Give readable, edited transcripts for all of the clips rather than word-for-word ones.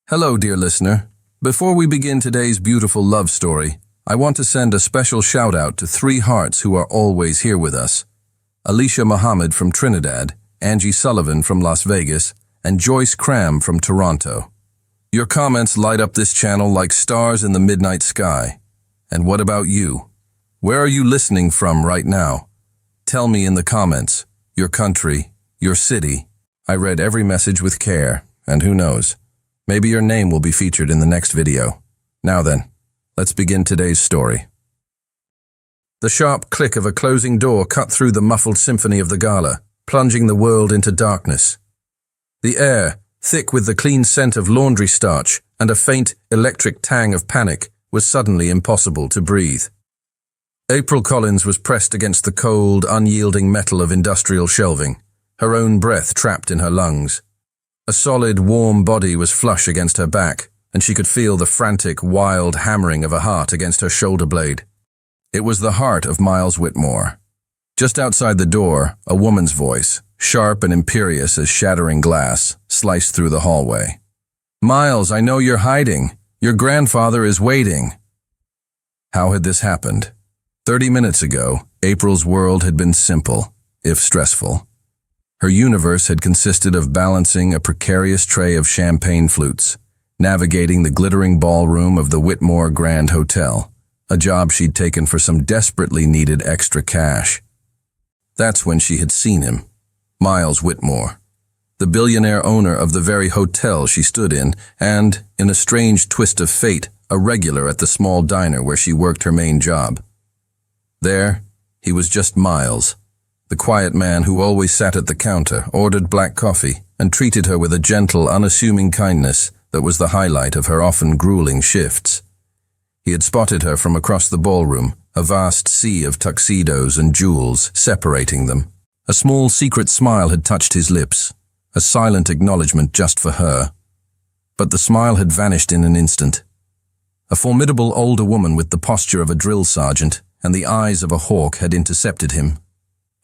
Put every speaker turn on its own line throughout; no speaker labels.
Hello, dear listener. Before we begin today's beautiful love story, I want to send a special shout-out to three hearts who are always here with us. Alicia Muhammad from Trinidad, Angie Sullivan from Las Vegas, and Joyce Cram from Toronto. Your comments light up this channel like stars in the midnight sky. And what about you? Where are you listening from right now? Tell me in the comments, your country, your city. I read every message with care, and who knows, maybe your name will be featured in the next video. Now then, let's begin today's story. The sharp click of a closing door cut through the muffled symphony of the gala, plunging the world into darkness. The air, thick with the clean scent of laundry starch and a faint electric tang of panic, was suddenly impossible to breathe. April Collins was pressed against the cold, unyielding metal of industrial shelving, her own breath trapped in her lungs. A solid, warm body was flush against her back, and she could feel the frantic, wild hammering of a heart against her shoulder blade. It was the heart of Miles Whitmore. Just outside the door, a woman's voice, sharp and imperious as shattering glass, sliced through the hallway. "Miles, I know you're hiding. Your grandfather is waiting." How had this happened? 30 minutes ago, April's world had been simple, if stressful. Her universe had consisted of balancing a precarious tray of champagne flutes, navigating the glittering ballroom of the Whitmore Grand Hotel, a job she'd taken for some desperately needed extra cash. That's when she had seen him, Miles Whitmore, the billionaire owner of the very hotel she stood in, and, in a strange twist of fate, a regular at the small diner where she worked her main job. There, he was just Miles, the quiet man who always sat at the counter, ordered black coffee, and treated her with a gentle, unassuming kindness that was the highlight of her often grueling shifts. He had spotted her from across the ballroom, a vast sea of tuxedos and jewels separating them. A small secret smile had touched his lips, a silent acknowledgement just for her. But the smile had vanished in an instant. A formidable older woman with the posture of a drill sergeant and the eyes of a hawk had intercepted him.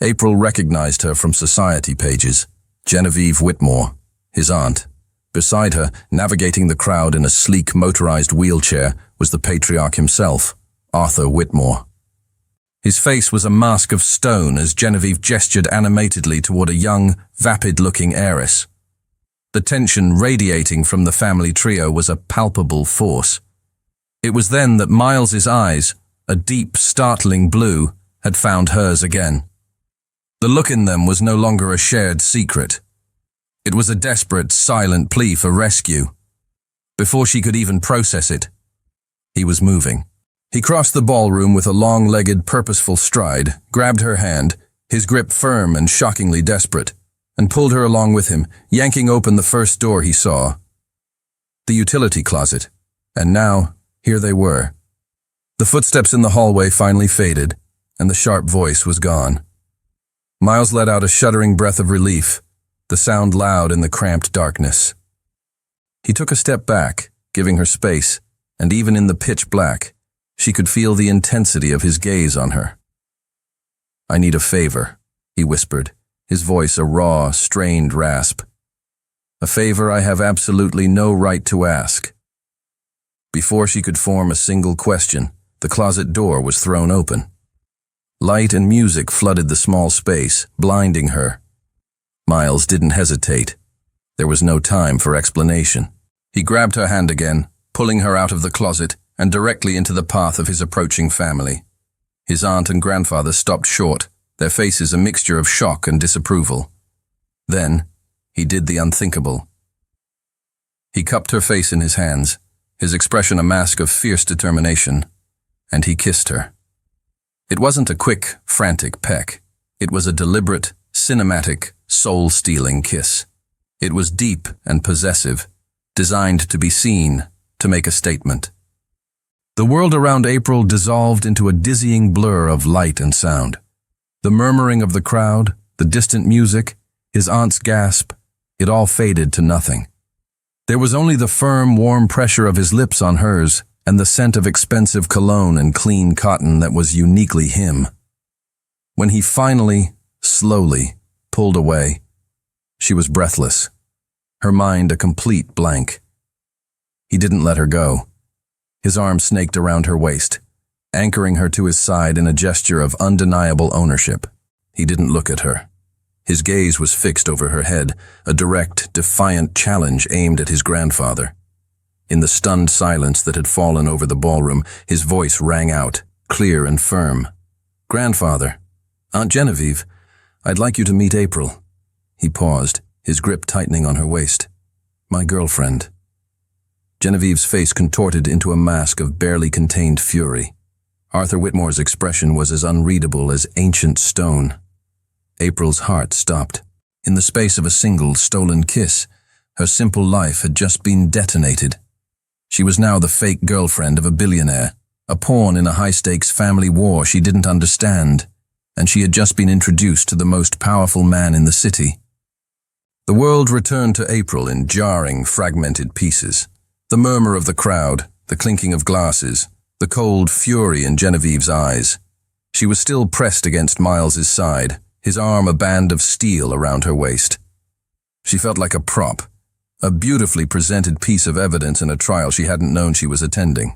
April recognized her from society pages, Genevieve Whitmore, his aunt. Beside her, navigating the crowd in a sleek motorized wheelchair, was the patriarch himself, Arthur Whitmore. His face was a mask of stone as Genevieve gestured animatedly toward a young, vapid-looking heiress. The tension radiating from the family trio was a palpable force. It was then that Miles's eyes, a deep, startling blue, had found hers again. The look in them was no longer a shared secret. It was a desperate, silent plea for rescue. Before she could even process it, he was moving. He crossed the ballroom with a long-legged, purposeful stride, grabbed her hand, his grip firm and shockingly desperate, and pulled her along with him, yanking open the first door he saw. The utility closet. And now, here they were. The footsteps in the hallway finally faded, and the sharp voice was gone. Miles let out a shuddering breath of relief, the sound loud in the cramped darkness. He took a step back, giving her space, and even in the pitch black, she could feel the intensity of his gaze on her. "I need a favor," he whispered, his voice a raw, strained rasp. "A favor I have absolutely no right to ask." Before she could form a single question, the closet door was thrown open. Light and music flooded the small space, blinding her. Miles didn't hesitate. There was no time for explanation. He grabbed her hand again, pulling her out of the closet and directly into the path of his approaching family. His aunt and grandfather stopped short, their faces a mixture of shock and disapproval. Then, he did the unthinkable. He cupped her face in his hands, his expression a mask of fierce determination, and he kissed her. It wasn't a quick, frantic peck. It was a deliberate, cinematic, soul-stealing kiss. It was deep and possessive, designed to be seen, to make a statement. The world around April dissolved into a dizzying blur of light and sound. The murmuring of the crowd, the distant music, his aunt's gasp, it all faded to nothing. There was only the firm, warm pressure of his lips on hers, and the scent of expensive cologne and clean cotton that was uniquely him. When he finally, slowly, pulled away, she was breathless, her mind a complete blank. He didn't let her go. His arm snaked around her waist, anchoring her to his side in a gesture of undeniable ownership. He didn't look at her. His gaze was fixed over her head, a direct, defiant challenge aimed at his grandfather. In the stunned silence that had fallen over the ballroom, his voice rang out, clear and firm. "Grandfather, Aunt Genevieve, I'd like you to meet April." He paused, his grip tightening on her waist. "My girlfriend." Genevieve's face contorted into a mask of barely contained fury. Arthur Whitmore's expression was as unreadable as ancient stone. April's heart stopped. In the space of a single stolen kiss, her simple life had just been detonated. She was now the fake girlfriend of a billionaire, a pawn in a high-stakes family war she didn't understand, and she had just been introduced to the most powerful man in the city. The world returned to April in jarring, fragmented pieces. The murmur of the crowd, the clinking of glasses, the cold fury in Genevieve's eyes. She was still pressed against Miles's side, his arm a band of steel around her waist. She felt like a prop, a beautifully presented piece of evidence in a trial she hadn't known she was attending.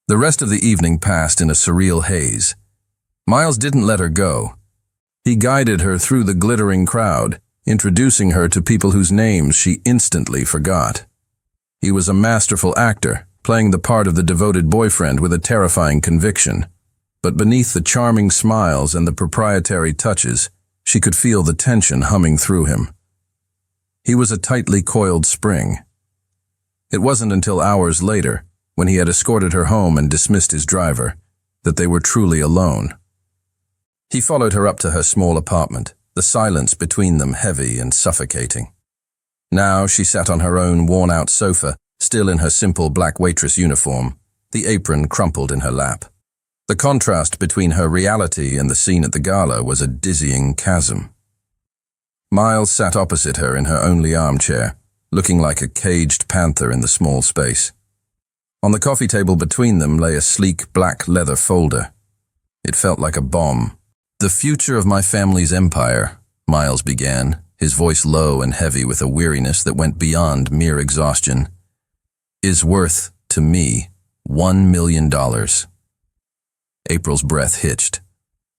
The rest of the evening passed in a surreal haze. Miles didn't let her go. He guided her through the glittering crowd, introducing her to people whose names she instantly forgot. He was a masterful actor, playing the part of the devoted boyfriend with a terrifying conviction. But beneath the charming smiles and the proprietary touches, she could feel the tension humming through him. He was a tightly coiled spring. It wasn't until hours later, when he had escorted her home and dismissed his driver, that they were truly alone. He followed her up to her small apartment, the silence between them heavy and suffocating. Now she sat on her own worn-out sofa, still in her simple black waitress uniform, the apron crumpled in her lap. The contrast between her reality and the scene at the gala was a dizzying chasm. Miles sat opposite her in her only armchair, looking like a caged panther in the small space. On the coffee table between them lay a sleek black leather folder. It felt like a bomb. "The future of my family's empire," Miles began, his voice low and heavy with a weariness that went beyond mere exhaustion, "is worth, to me, $1 million. April's breath hitched.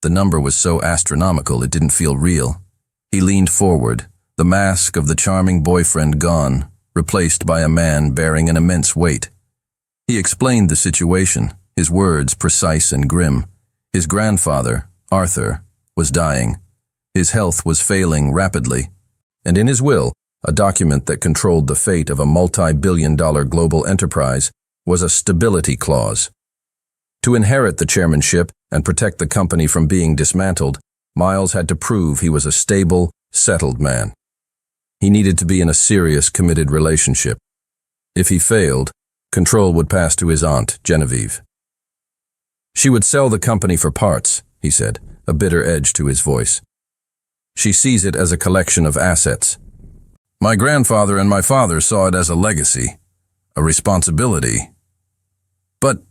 The number was so astronomical it didn't feel real. He leaned forward, the mask of the charming boyfriend gone, replaced by a man bearing an immense weight. He explained the situation, his words precise and grim. His grandfather, Arthur, was dying. His health was failing rapidly, and in his will, a document that controlled the fate of a multi-billion-dollar global enterprise, was a stability clause. To inherit the chairmanship and protect the company from being dismantled, Miles had to prove he was a stable, settled man. He needed to be in a serious, committed relationship. If he failed, control would pass to his aunt, Genevieve. "She would sell the company for parts," he said, a bitter edge to his voice. "She sees it as a collection of assets. My grandfather and my father saw it as a legacy, a responsibility. But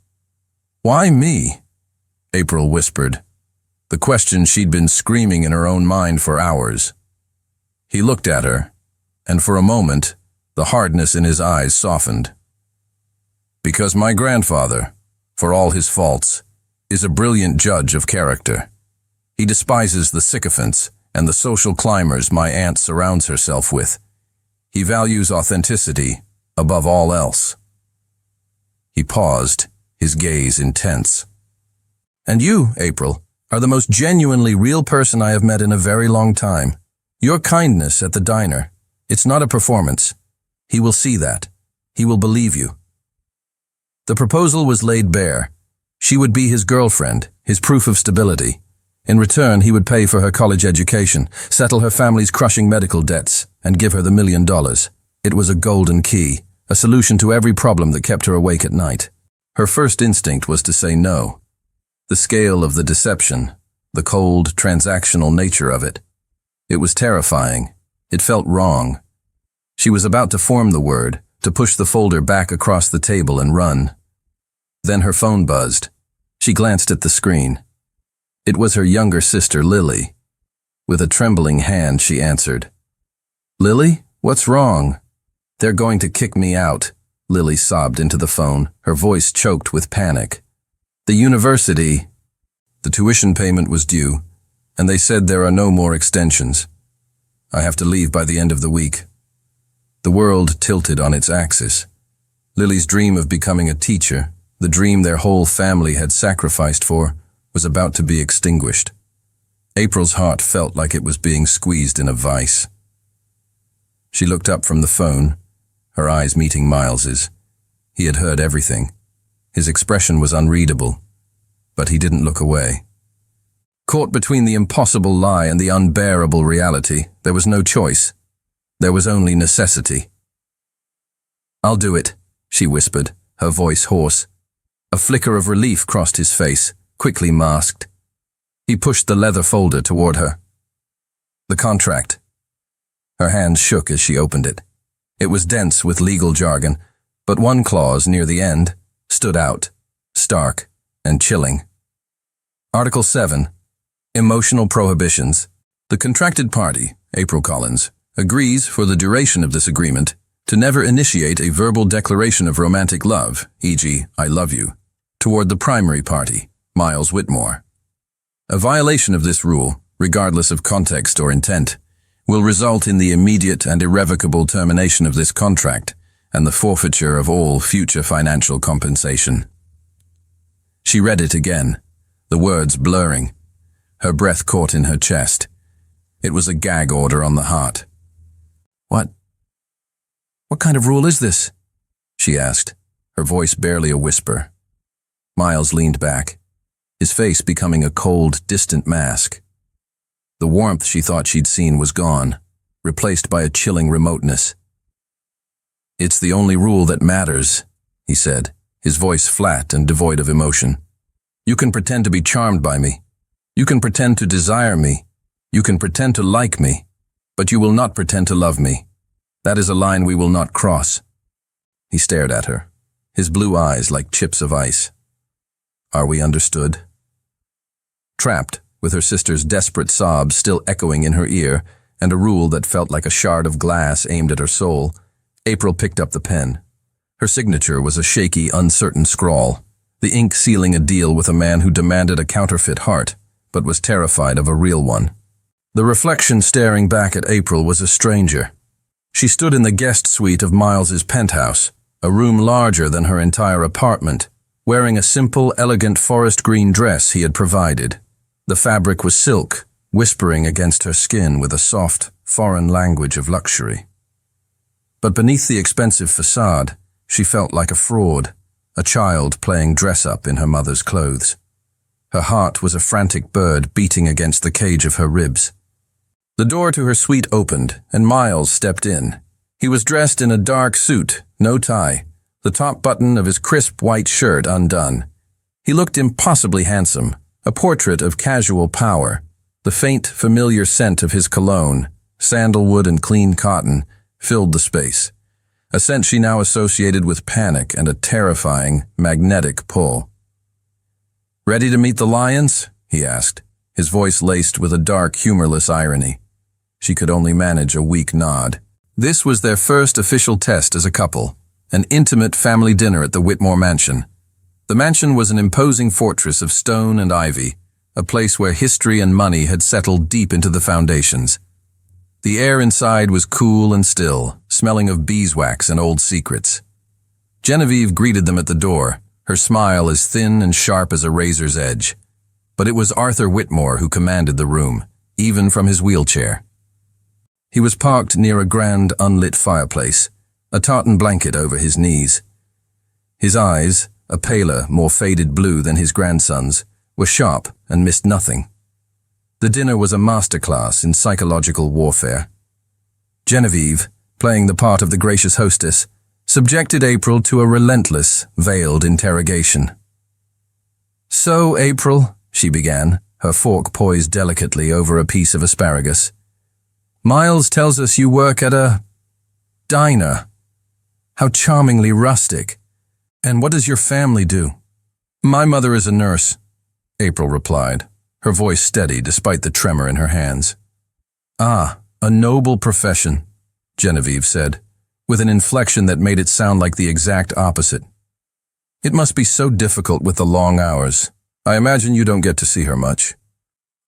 why me?" April whispered, the question she'd been screaming in her own mind for hours. He looked at her, and for a moment, the hardness in his eyes softened. "Because my grandfather, for all his faults, is a brilliant judge of character. He despises the sycophants and the social climbers my aunt surrounds herself with. He values authenticity above all else." He paused, his gaze intense. "And you, April, are the most genuinely real person I have met in a very long time. Your kindness at the diner, it's not a performance. He will see that. He will believe you." The proposal was laid bare. She would be his girlfriend, his proof of stability. In return, he would pay for her college education, settle her family's crushing medical debts, and give her the $1 million. It was a golden key, a solution to every problem that kept her awake at night. Her first instinct was to say no. The scale of the deception, the cold, transactional nature of it. It was terrifying. It felt wrong. She was about to form the word, to push the folder back across the table and run. Then her phone buzzed. She glanced at the screen. It was her younger sister, Lily. With a trembling hand, she answered. "Lily, what's wrong?" "They're going to kick me out," Lily sobbed into the phone, her voice choked with panic. The university. The tuition payment was due, and they said there are no more extensions. I have to leave by the end of the week. The world tilted on its axis. Lily's dream of becoming a teacher, the dream their whole family had sacrificed for, was about to be extinguished. April's heart felt like it was being squeezed in a vice. She looked up from the phone, her eyes meeting Miles's. He had heard everything. His expression was unreadable, but he didn't look away. Caught between the impossible lie and the unbearable reality, there was no choice. There was only necessity. "I'll do it," she whispered, her voice hoarse. A flicker of relief crossed his face, quickly masked. He pushed the leather folder toward her. The contract. Her hands shook as she opened it. It was dense with legal jargon, but one clause near the end stood out, stark and chilling. Article 7. Emotional Prohibitions. The contracted party, April Collins, agrees for the duration of this agreement to never initiate a verbal declaration of romantic love, e.g., I love you, toward the primary party, Miles Whitmore. A violation of this rule, regardless of context or intent, will result in the immediate and irrevocable termination of this contract and the forfeiture of all future financial compensation. She read it again, the words blurring, her breath caught in her chest. It was a gag order on the heart. What kind of rule is this?" she asked, her voice barely a whisper. Miles leaned back, his face becoming a cold, distant mask. The warmth she thought she'd seen was gone, replaced by a chilling remoteness. "It's the only rule that matters," he said, his voice flat and devoid of emotion. "You can pretend to be charmed by me. You can pretend to desire me. You can pretend to like me. But you will not pretend to love me. That is a line we will not cross." He stared at her, his blue eyes like chips of ice. "Are we understood?" Trapped, with her sister's desperate sobs still echoing in her ear and a rule that felt like a shard of glass aimed at her soul, April picked up the pen. Her signature was a shaky, uncertain scrawl, the ink sealing a deal with a man who demanded a counterfeit heart, but was terrified of a real one. The reflection staring back at April was a stranger. She stood in the guest suite of Miles's penthouse, a room larger than her entire apartment, wearing a simple, elegant forest green dress he had provided. The fabric was silk, whispering against her skin with a soft, foreign language of luxury. But beneath the expensive facade, she felt like a fraud, a child playing dress-up in her mother's clothes. Her heart was a frantic bird beating against the cage of her ribs. The door to her suite opened, and Miles stepped in. He was dressed in a dark suit, no tie, the top button of his crisp white shirt undone. He looked impossibly handsome, a portrait of casual power. The faint, familiar scent of his cologne, sandalwood and clean cotton, filled the space, a scent she now associated with panic and a terrifying, magnetic pull. "Ready to meet the lions?" he asked, his voice laced with a dark, humorless irony. She could only manage a weak nod. This was their first official test as a couple, an intimate family dinner at the Whitmore mansion. The mansion was an imposing fortress of stone and ivy, a place where history and money had settled deep into the foundations. The air inside was cool and still, smelling of beeswax and old secrets. Genevieve greeted them at the door, her smile as thin and sharp as a razor's edge. But it was Arthur Whitmore who commanded the room, even from his wheelchair. He was parked near a grand, unlit fireplace, a tartan blanket over his knees. His eyes, a paler, more faded blue than his grandson's, were sharp and missed nothing. The dinner was a masterclass in psychological warfare. Genevieve, playing the part of the gracious hostess, subjected April to a relentless, veiled interrogation. "So, April," she began, her fork poised delicately over a piece of asparagus, "Miles tells us you work at a diner. How charmingly rustic. And what does your family do?" "My mother is a nurse," April replied, her voice steady despite the tremor in her hands. "Ah, a noble profession," Genevieve said, with an inflection that made it sound like the exact opposite. "It must be so difficult with the long hours. I imagine you don't get to see her much."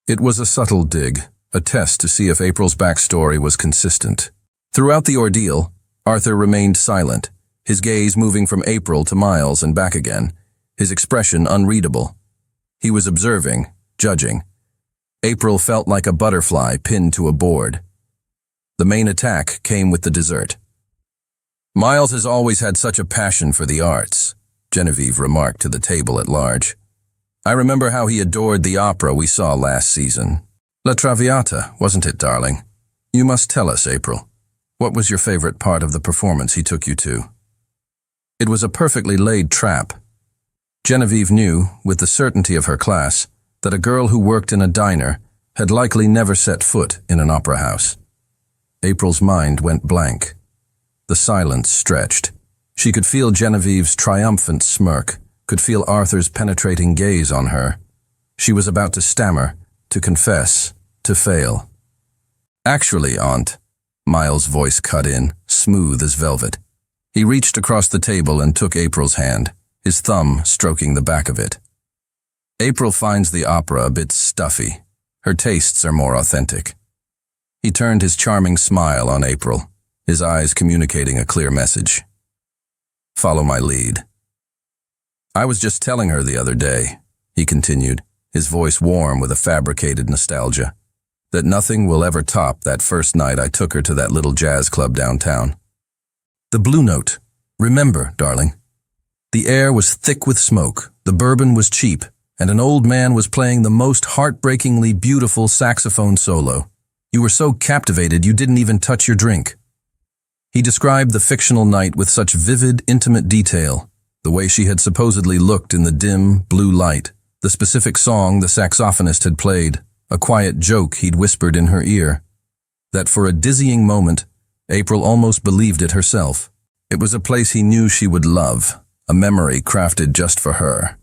It was a subtle dig, a test to see if April's backstory was consistent. Throughout the ordeal, Arthur remained silent, his gaze moving from April to Miles and back again, his expression unreadable. He was observing, judging. April felt like a butterfly pinned to a board. The main attack came with the dessert. "Miles has always had such a passion for the arts," Genevieve remarked to the table at large. "I remember how he adored the opera we saw last season. La Traviata, wasn't it, darling? You must tell us, April. What was your favorite part of the performance he took you to?" It was a perfectly laid trap. Genevieve knew, with the certainty of her class, that a girl who worked in a diner had likely never set foot in an opera house. April's mind went blank. The silence stretched. She could feel Genevieve's triumphant smirk, could feel Arthur's penetrating gaze on her. She was about to stammer, to confess, to fail. "Actually, Aunt," Miles' voice cut in, smooth as velvet. He reached across the table and took April's hand, his thumb stroking the back of it. "April finds the opera a bit stuffy. Her tastes are more authentic." He turned his charming smile on April, his eyes communicating a clear message. "Follow my lead." "I was just telling her the other day," he continued, his voice warm with a fabricated nostalgia, "that nothing will ever top that first night I took her to that little jazz club downtown. The Blue Note. Remember, darling. The air was thick with smoke, the bourbon was cheap, and an old man was playing the most heartbreakingly beautiful saxophone solo. You were so captivated you didn't even touch your drink." He described the fictional night with such vivid, intimate detail, the way she had supposedly looked in the dim, blue light, the specific song the saxophonist had played, a quiet joke he'd whispered in her ear, that for a dizzying moment, April almost believed it herself. It was a place he knew she would love, a memory crafted just for her.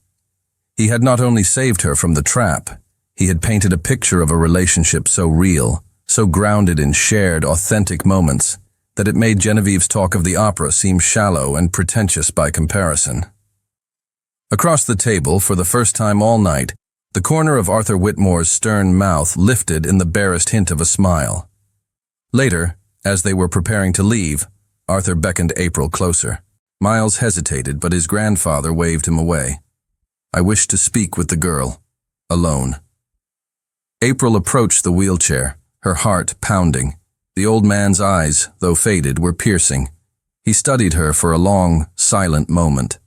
He had not only saved her from the trap, he had painted a picture of a relationship so real, so grounded in shared, authentic moments, that it made Genevieve's talk of the opera seem shallow and pretentious by comparison. Across the table, for the first time all night, the corner of Arthur Whitmore's stern mouth lifted in the barest hint of a smile. Later, as they were preparing to leave, Arthur beckoned April closer. Miles hesitated, but his grandfather waved him away. "I wish to speak with the girl, alone." April approached the wheelchair, her heart pounding. The old man's eyes, though faded, were piercing. He studied her for a long, silent moment.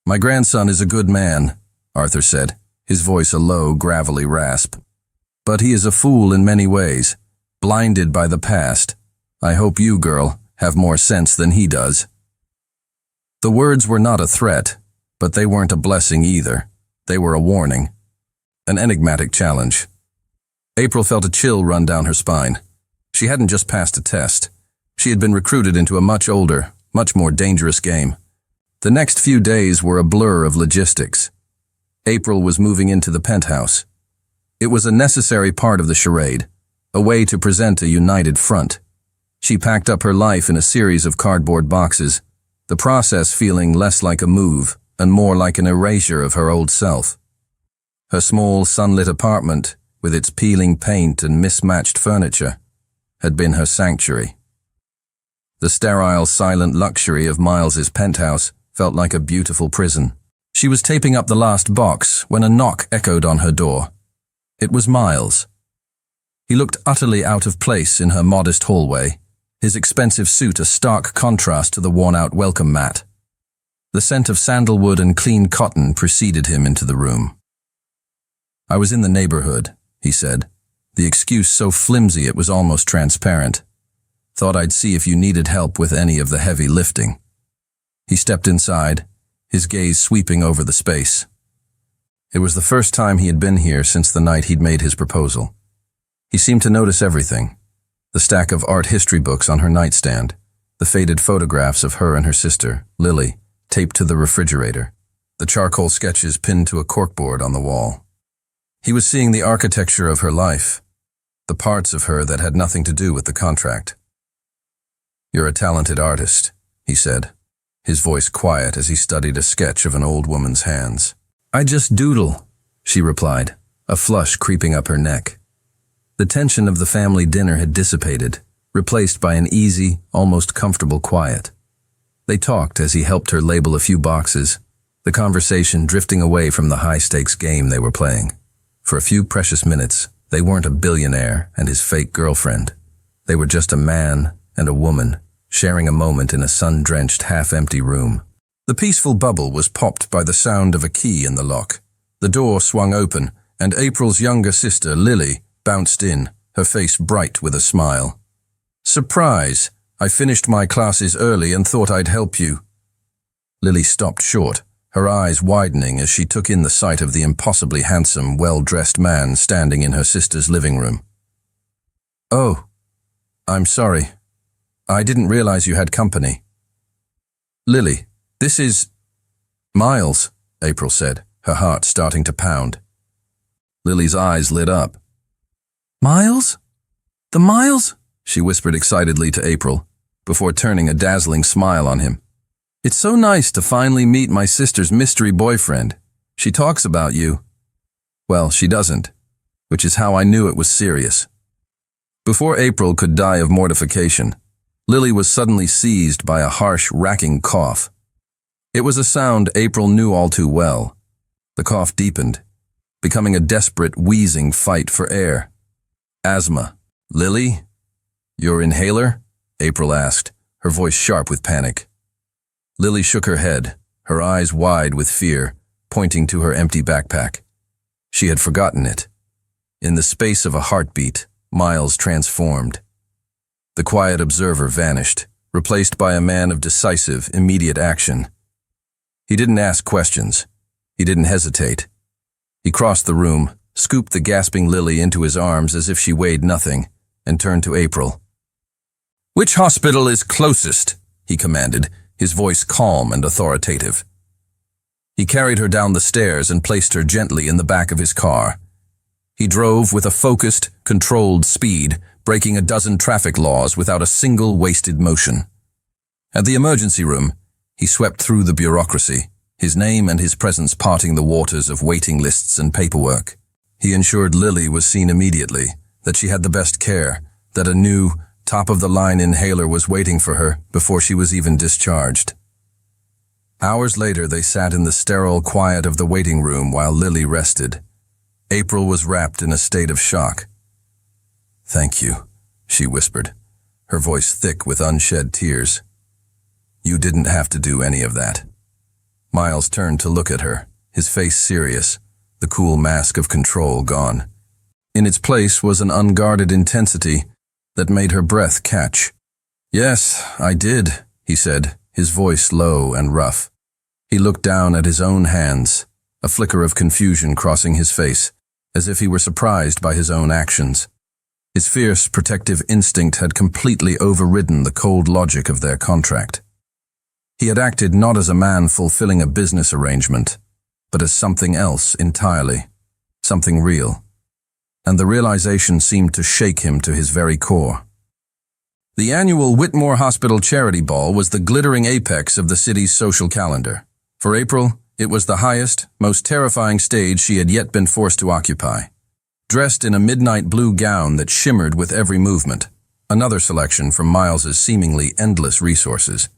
"My grandson is a good man," Arthur said, his voice a low, gravelly rasp. "But he is a fool in many ways, blinded by the past. I hope you, girl, have more sense than he does." The words were not a threat, but they weren't a blessing either. They were a warning, an enigmatic challenge. April felt a chill run down her spine. She hadn't just passed a test. She had been recruited into a much older, much more dangerous game. The next few days were a blur of logistics. April was moving into the penthouse. It was a necessary part of the charade, a way to present a united front. She packed up her life in a series of cardboard boxes, the process feeling less like a move and more like an erasure of her old self. Her small, sunlit apartment, with its peeling paint and mismatched furniture, had been her sanctuary. The sterile, silent luxury of Miles's penthouse felt like a beautiful prison. She was taping up the last box when a knock echoed on her door. It was Miles. He looked utterly out of place in her modest hallway, his expensive suit a stark contrast to the worn-out welcome mat. The scent of sandalwood and clean cotton preceded him into the room. "I was in the neighborhood," he said, the excuse so flimsy it was almost transparent. "Thought I'd see if you needed help with any of the heavy lifting." He stepped inside, his gaze sweeping over the space. It was the first time he had been here since the night he'd made his proposal. He seemed to notice everything. The stack of art history books on her nightstand, the faded photographs of her and her sister, Lily, taped to the refrigerator, the charcoal sketches pinned to a corkboard on the wall. He was seeing the architecture of her life, the parts of her that had nothing to do with the contract. "You're a talented artist," he said, his voice quiet as he studied a sketch of an old woman's hands. "I just doodle," she replied, a flush creeping up her neck. The tension of the family dinner had dissipated, replaced by an easy, almost comfortable quiet. They talked as he helped her label a few boxes, the conversation drifting away from the high-stakes game they were playing. For a few precious minutes, they weren't a billionaire and his fake girlfriend. They were just a man and a woman, sharing a moment in a sun-drenched, half-empty room. The peaceful bubble was popped by the sound of a key in the lock. The door swung open, and April's younger sister, Lily, bounced in, her face bright with a smile. "Surprise! I finished my classes early and thought I'd help you." Lily stopped short, her eyes widening as she took in the sight of the impossibly handsome, well-dressed man standing in her sister's living room. "Oh, I'm sorry. I didn't realize you had company." "Lily, this is Miles," April said, her heart starting to pound. Lily's eyes lit up. "Miles? The Miles?" she whispered excitedly to April, before turning a dazzling smile on him. "It's so nice to finally meet my sister's mystery boyfriend. She talks about you." Well, she doesn't, which is how I knew it was serious. Before April could die of mortification, Lily was suddenly seized by a harsh, racking cough. It was a sound April knew all too well. The cough deepened, becoming a desperate, wheezing fight for air. "Asthma. Lily? Your inhaler?" April asked, her voice sharp with panic. Lily shook her head, her eyes wide with fear, pointing to her empty backpack. She had forgotten it. In the space of a heartbeat, Miles transformed. The quiet observer vanished, replaced by a man of decisive, immediate action. He didn't ask questions. He didn't hesitate. He crossed the room, scooped the gasping Lily into his arms as if she weighed nothing, and turned to April. "Which hospital is closest?" he commanded, his voice calm and authoritative. He carried her down the stairs and placed her gently in the back of his car. He drove with a focused, controlled speed, breaking a dozen traffic laws without a single wasted motion. At the emergency room, he swept through the bureaucracy, his name and his presence parting the waters of waiting lists and paperwork. He ensured Lily was seen immediately, that she had the best care, that a new, top-of-the-line inhaler was waiting for her before she was even discharged. Hours later, they sat in the sterile quiet of the waiting room while Lily rested. April was wrapped in a state of shock. "Thank you," she whispered, her voice thick with unshed tears. "You didn't have to do any of that." Miles turned to look at her, his face serious, the cool mask of control gone. In its place was an unguarded intensity that made her breath catch. "Yes, I did," he said, his voice low and rough. He looked down at his own hands, a flicker of confusion crossing his face, as if he were surprised by his own actions. His fierce, protective instinct had completely overridden the cold logic of their contract. He had acted not as a man fulfilling a business arrangement, but as something else entirely, something real. And the realization seemed to shake him to his very core. The annual Whitmore Hospital Charity Ball was the glittering apex of the city's social calendar. For April, it was the highest, most terrifying stage she had yet been forced to occupy. Dressed in a midnight blue gown that shimmered with every movement, another selection from Miles's seemingly endless resources,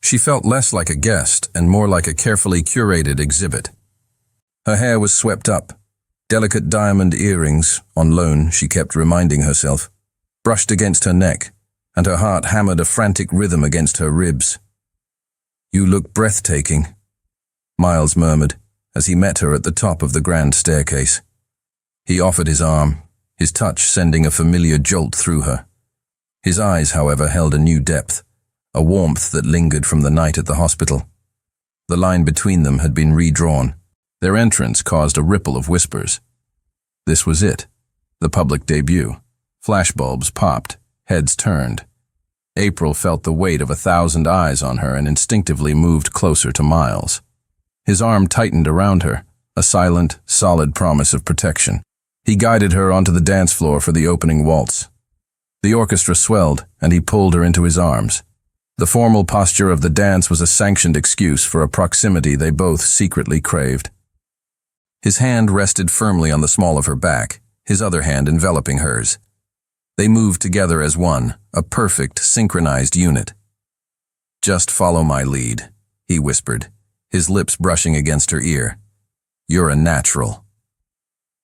she felt less like a guest and more like a carefully curated exhibit. Her hair was swept up. Delicate diamond earrings, on loan, she kept reminding herself, brushed against her neck, and her heart hammered a frantic rhythm against her ribs. "You look breathtaking," Miles murmured, as he met her at the top of the grand staircase. He offered his arm, his touch sending a familiar jolt through her. His eyes, however, held a new depth, a warmth that lingered from the night at the hospital. The line between them had been redrawn. Their entrance caused a ripple of whispers. This was it, the public debut. Flashbulbs popped, heads turned. April felt the weight of 1,000 eyes on her and instinctively moved closer to Miles. His arm tightened around her, a silent, solid promise of protection. He guided her onto the dance floor for the opening waltz. The orchestra swelled, and he pulled her into his arms, The formal posture of the dance was a sanctioned excuse for a proximity they both secretly craved. His hand rested firmly on the small of her back, his other hand enveloping hers. They moved together as one, a perfect, synchronized unit. "Just follow my lead," he whispered, his lips brushing against her ear. "You're a natural."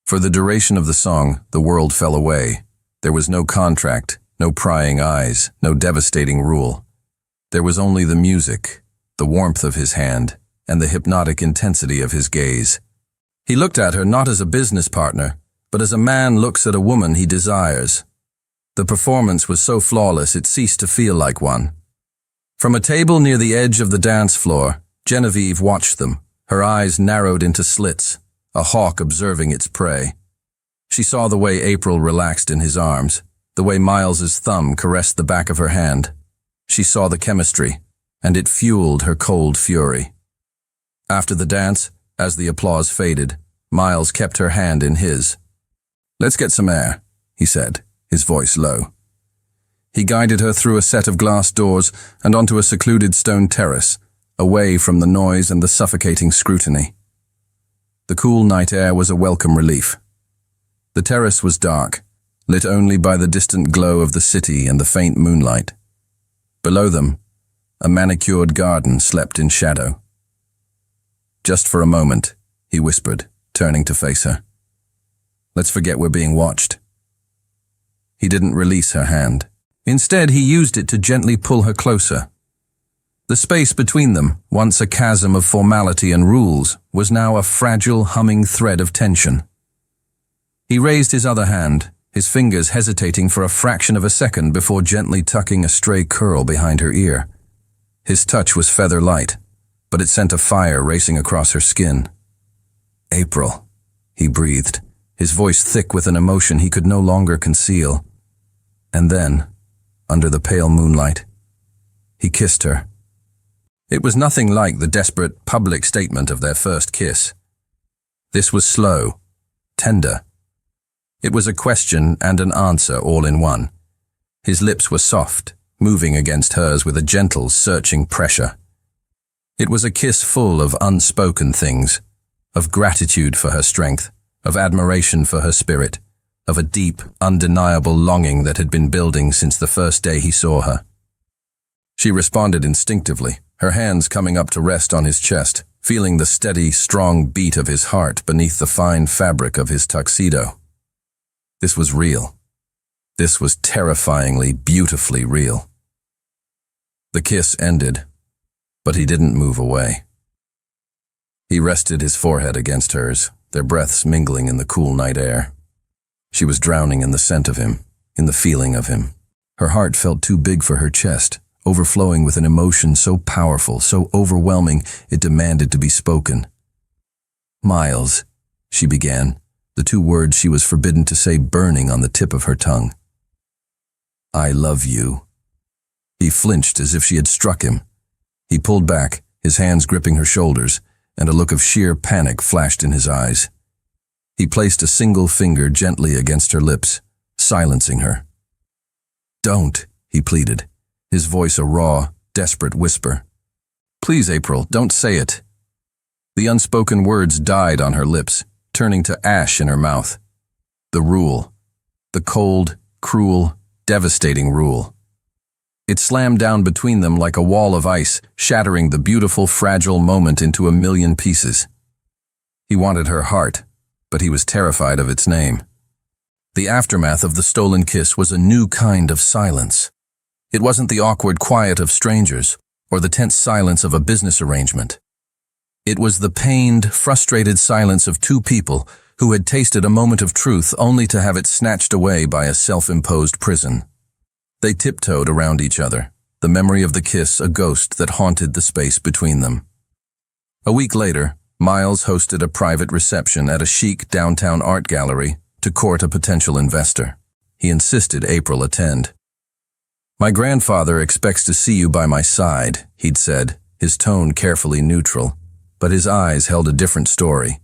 For the duration of the song, the world fell away. There was no contract, no prying eyes, no devastating rule. There was only the music, the warmth of his hand, and the hypnotic intensity of his gaze. He looked at her not as a business partner, but as a man looks at a woman he desires. The performance was so flawless it ceased to feel like one. From a table near the edge of the dance floor, Genevieve watched them, her eyes narrowed into slits, a hawk observing its prey. She saw the way April relaxed in his arms, the way Miles's thumb caressed the back of her hand. She saw the chemistry, and it fueled her cold fury. After the dance, as the applause faded, Miles kept her hand in his. "Let's get some air," he said, his voice low. He guided her through a set of glass doors and onto a secluded stone terrace, away from the noise and the suffocating scrutiny. The cool night air was a welcome relief. The terrace was dark, lit only by the distant glow of the city and the faint moonlight. Below them, a manicured garden slept in shadow. "Just for a moment," he whispered, turning to face her. "Let's forget we're being watched." He didn't release her hand. Instead, he used it to gently pull her closer. The space between them, once a chasm of formality and rules, was now a fragile, humming thread of tension. He raised his other hand, his fingers hesitating for a fraction of a second before gently tucking a stray curl behind her ear. His touch was feather light, but it sent a fire racing across her skin. "April," he breathed, his voice thick with an emotion he could no longer conceal. And then, under the pale moonlight, he kissed her. It was nothing like the desperate public statement of their first kiss. This was slow, tender. It was a question and an answer all in one. His lips were soft, moving against hers with a gentle, searching pressure. It was a kiss full of unspoken things, of gratitude for her strength, of admiration for her spirit, of a deep, undeniable longing that had been building since the first day he saw her. She responded instinctively, her hands coming up to rest on his chest, feeling the steady, strong beat of his heart beneath the fine fabric of his tuxedo. This was real. This was terrifyingly, beautifully real. The kiss ended, but he didn't move away. He rested his forehead against hers, their breaths mingling in the cool night air. She was drowning in the scent of him, in the feeling of him. Her heart felt too big for her chest, overflowing with an emotion so powerful, so overwhelming, it demanded to be spoken. "Miles," she began, the two words she was forbidden to say burning on the tip of her tongue. "I love you." He flinched as if she had struck him. He pulled back, his hands gripping her shoulders, and a look of sheer panic flashed in his eyes. He placed a single finger gently against her lips, silencing her. "Don't," he pleaded, his voice a raw, desperate whisper. "Please, April, don't say it." The unspoken words died on her lips, turning to ash in her mouth. The rule. The cold, cruel, devastating rule. It slammed down between them like a wall of ice, shattering the beautiful, fragile moment into a million pieces. He wanted her heart, but he was terrified of its name. The aftermath of the stolen kiss was a new kind of silence. It wasn't the awkward quiet of strangers, or the tense silence of a business arrangement. It was the pained, frustrated silence of two people who had tasted a moment of truth only to have it snatched away by a self-imposed prison. They tiptoed around each other, the memory of the kiss a ghost that haunted the space between them. A week later, Miles hosted a private reception at a chic downtown art gallery to court a potential investor. He insisted April attend. "My grandfather expects to see you by my side," he'd said, his tone carefully neutral, but his eyes held a different story.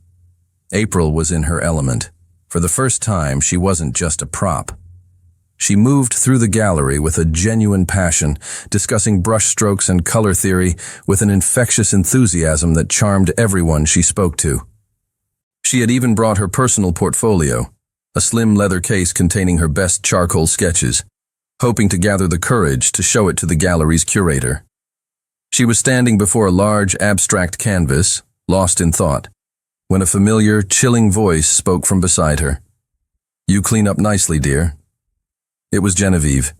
April was in her element. For the first time, she wasn't just a prop. She moved through the gallery with a genuine passion, discussing brushstrokes and color theory with an infectious enthusiasm that charmed everyone she spoke to. She had even brought her personal portfolio, a slim leather case containing her best charcoal sketches, hoping to gather the courage to show it to the gallery's curator. She was standing before a large, abstract canvas, lost in thought, when a familiar, chilling voice spoke from beside her. "You clean up nicely, dear." It was Genevieve.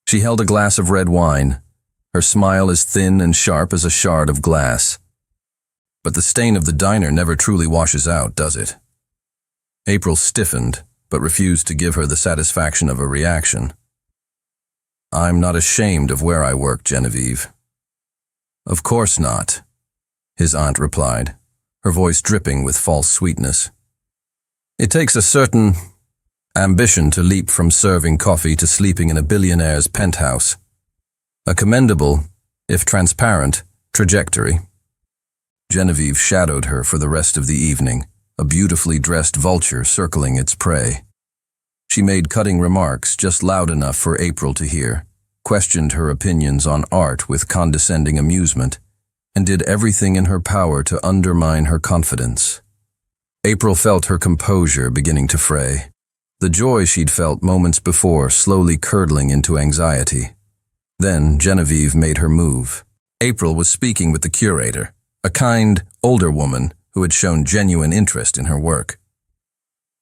She held a glass of red wine, her smile as thin and sharp as a shard of glass. But the stain of the diner never truly washes out, does it? April stiffened, but refused to give her the satisfaction of a reaction. "I'm not ashamed of where I work, Genevieve." "Of course not," his aunt replied, her voice dripping with false sweetness. "It takes a certain ambition to leap from serving coffee to sleeping in a billionaire's penthouse. A commendable, if transparent, trajectory." Genevieve shadowed her for the rest of the evening, a beautifully dressed vulture circling its prey. She made cutting remarks just loud enough for April to hear, questioned her opinions on art with condescending amusement, and did everything in her power to undermine her confidence. April felt her composure beginning to fray, the joy she'd felt moments before slowly curdling into anxiety. Then Genevieve made her move. April was speaking with the curator, a kind, older woman who had shown genuine interest in her work.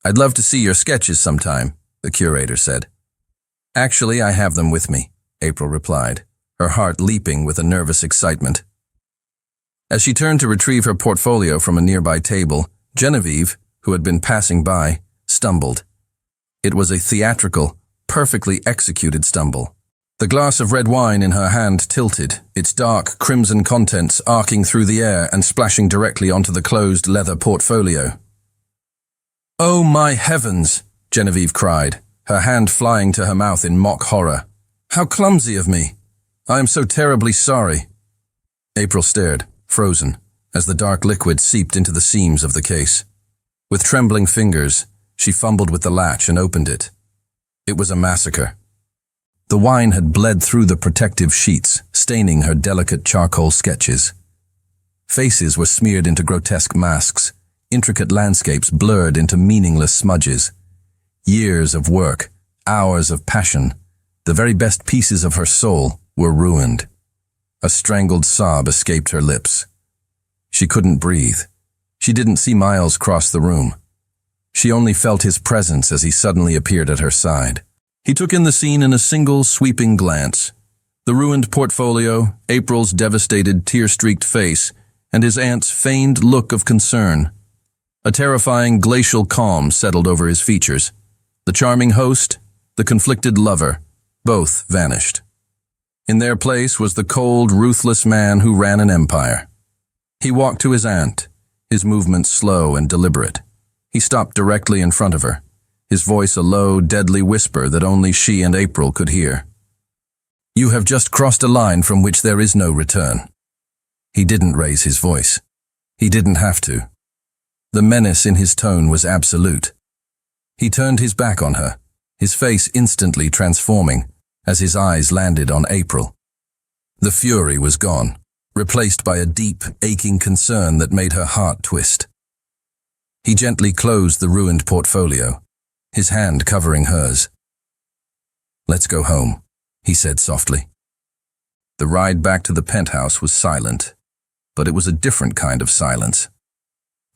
"I'd love to see your sketches sometime," the curator said. "Actually, I have them with me," April replied, her heart leaping with a nervous excitement. As she turned to retrieve her portfolio from a nearby table, Genevieve, who had been passing by, stumbled. It was a theatrical, perfectly executed stumble. The glass of red wine in her hand tilted, its dark crimson contents arcing through the air and splashing directly onto the closed leather portfolio. "Oh my heavens!" Genevieve cried, her hand flying to her mouth in mock horror. "How clumsy of me! I am so terribly sorry." April stared, frozen, as the dark liquid seeped into the seams of the case. With trembling fingers, she fumbled with the latch and opened it. It was a massacre. The wine had bled through the protective sheets, staining her delicate charcoal sketches. Faces were smeared into grotesque masks, intricate landscapes blurred into meaningless smudges. Years of work, hours of passion, the very best pieces of her soul were ruined. A strangled sob escaped her lips. She couldn't breathe. She didn't see Miles cross the room. She only felt his presence as he suddenly appeared at her side. He took in the scene in a single sweeping glance. The ruined portfolio, April's devastated, tear-streaked face, and his aunt's feigned look of concern. A terrifying glacial calm settled over his features. The charming host, the conflicted lover, both vanished. In their place was the cold, ruthless man who ran an empire. He walked to his aunt, his movements slow and deliberate. He stopped directly in front of her, his voice a low, deadly whisper that only she and April could hear. "You have just crossed a line from which there is no return." He didn't raise his voice. He didn't have to. The menace in his tone was absolute. He turned his back on her, his face instantly transforming as his eyes landed on April. The fury was gone, replaced by a deep, aching concern that made her heart twist. He gently closed the ruined portfolio, his hand covering hers. "Let's go home," he said softly. The ride back to the penthouse was silent, but it was a different kind of silence.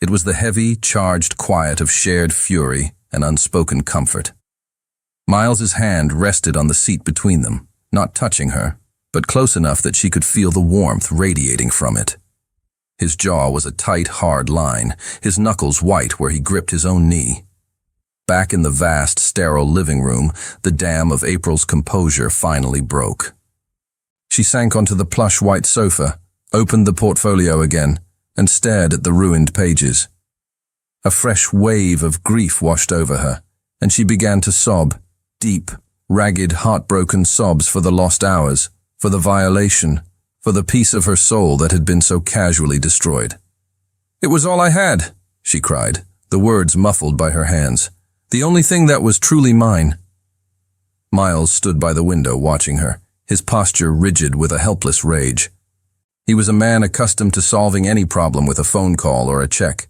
It was the heavy, charged quiet of shared fury and unspoken comfort. Miles's hand rested on the seat between them, not touching her, but close enough that she could feel the warmth radiating from it. His jaw was a tight, hard line, his knuckles white where he gripped his own knee. Back in the vast, sterile living room, the dam of April's composure finally broke. She sank onto the plush white sofa, opened the portfolio again, and stared at the ruined pages. A fresh wave of grief washed over her, and she began to sob, deep, ragged, heartbroken sobs for the lost hours, for the violation, for the piece of her soul that had been so casually destroyed. "It was all I had," she cried, the words muffled by her hands. "The only thing that was truly mine." Miles stood by the window watching her, his posture rigid with a helpless rage. He was a man accustomed to solving any problem with a phone call or a check.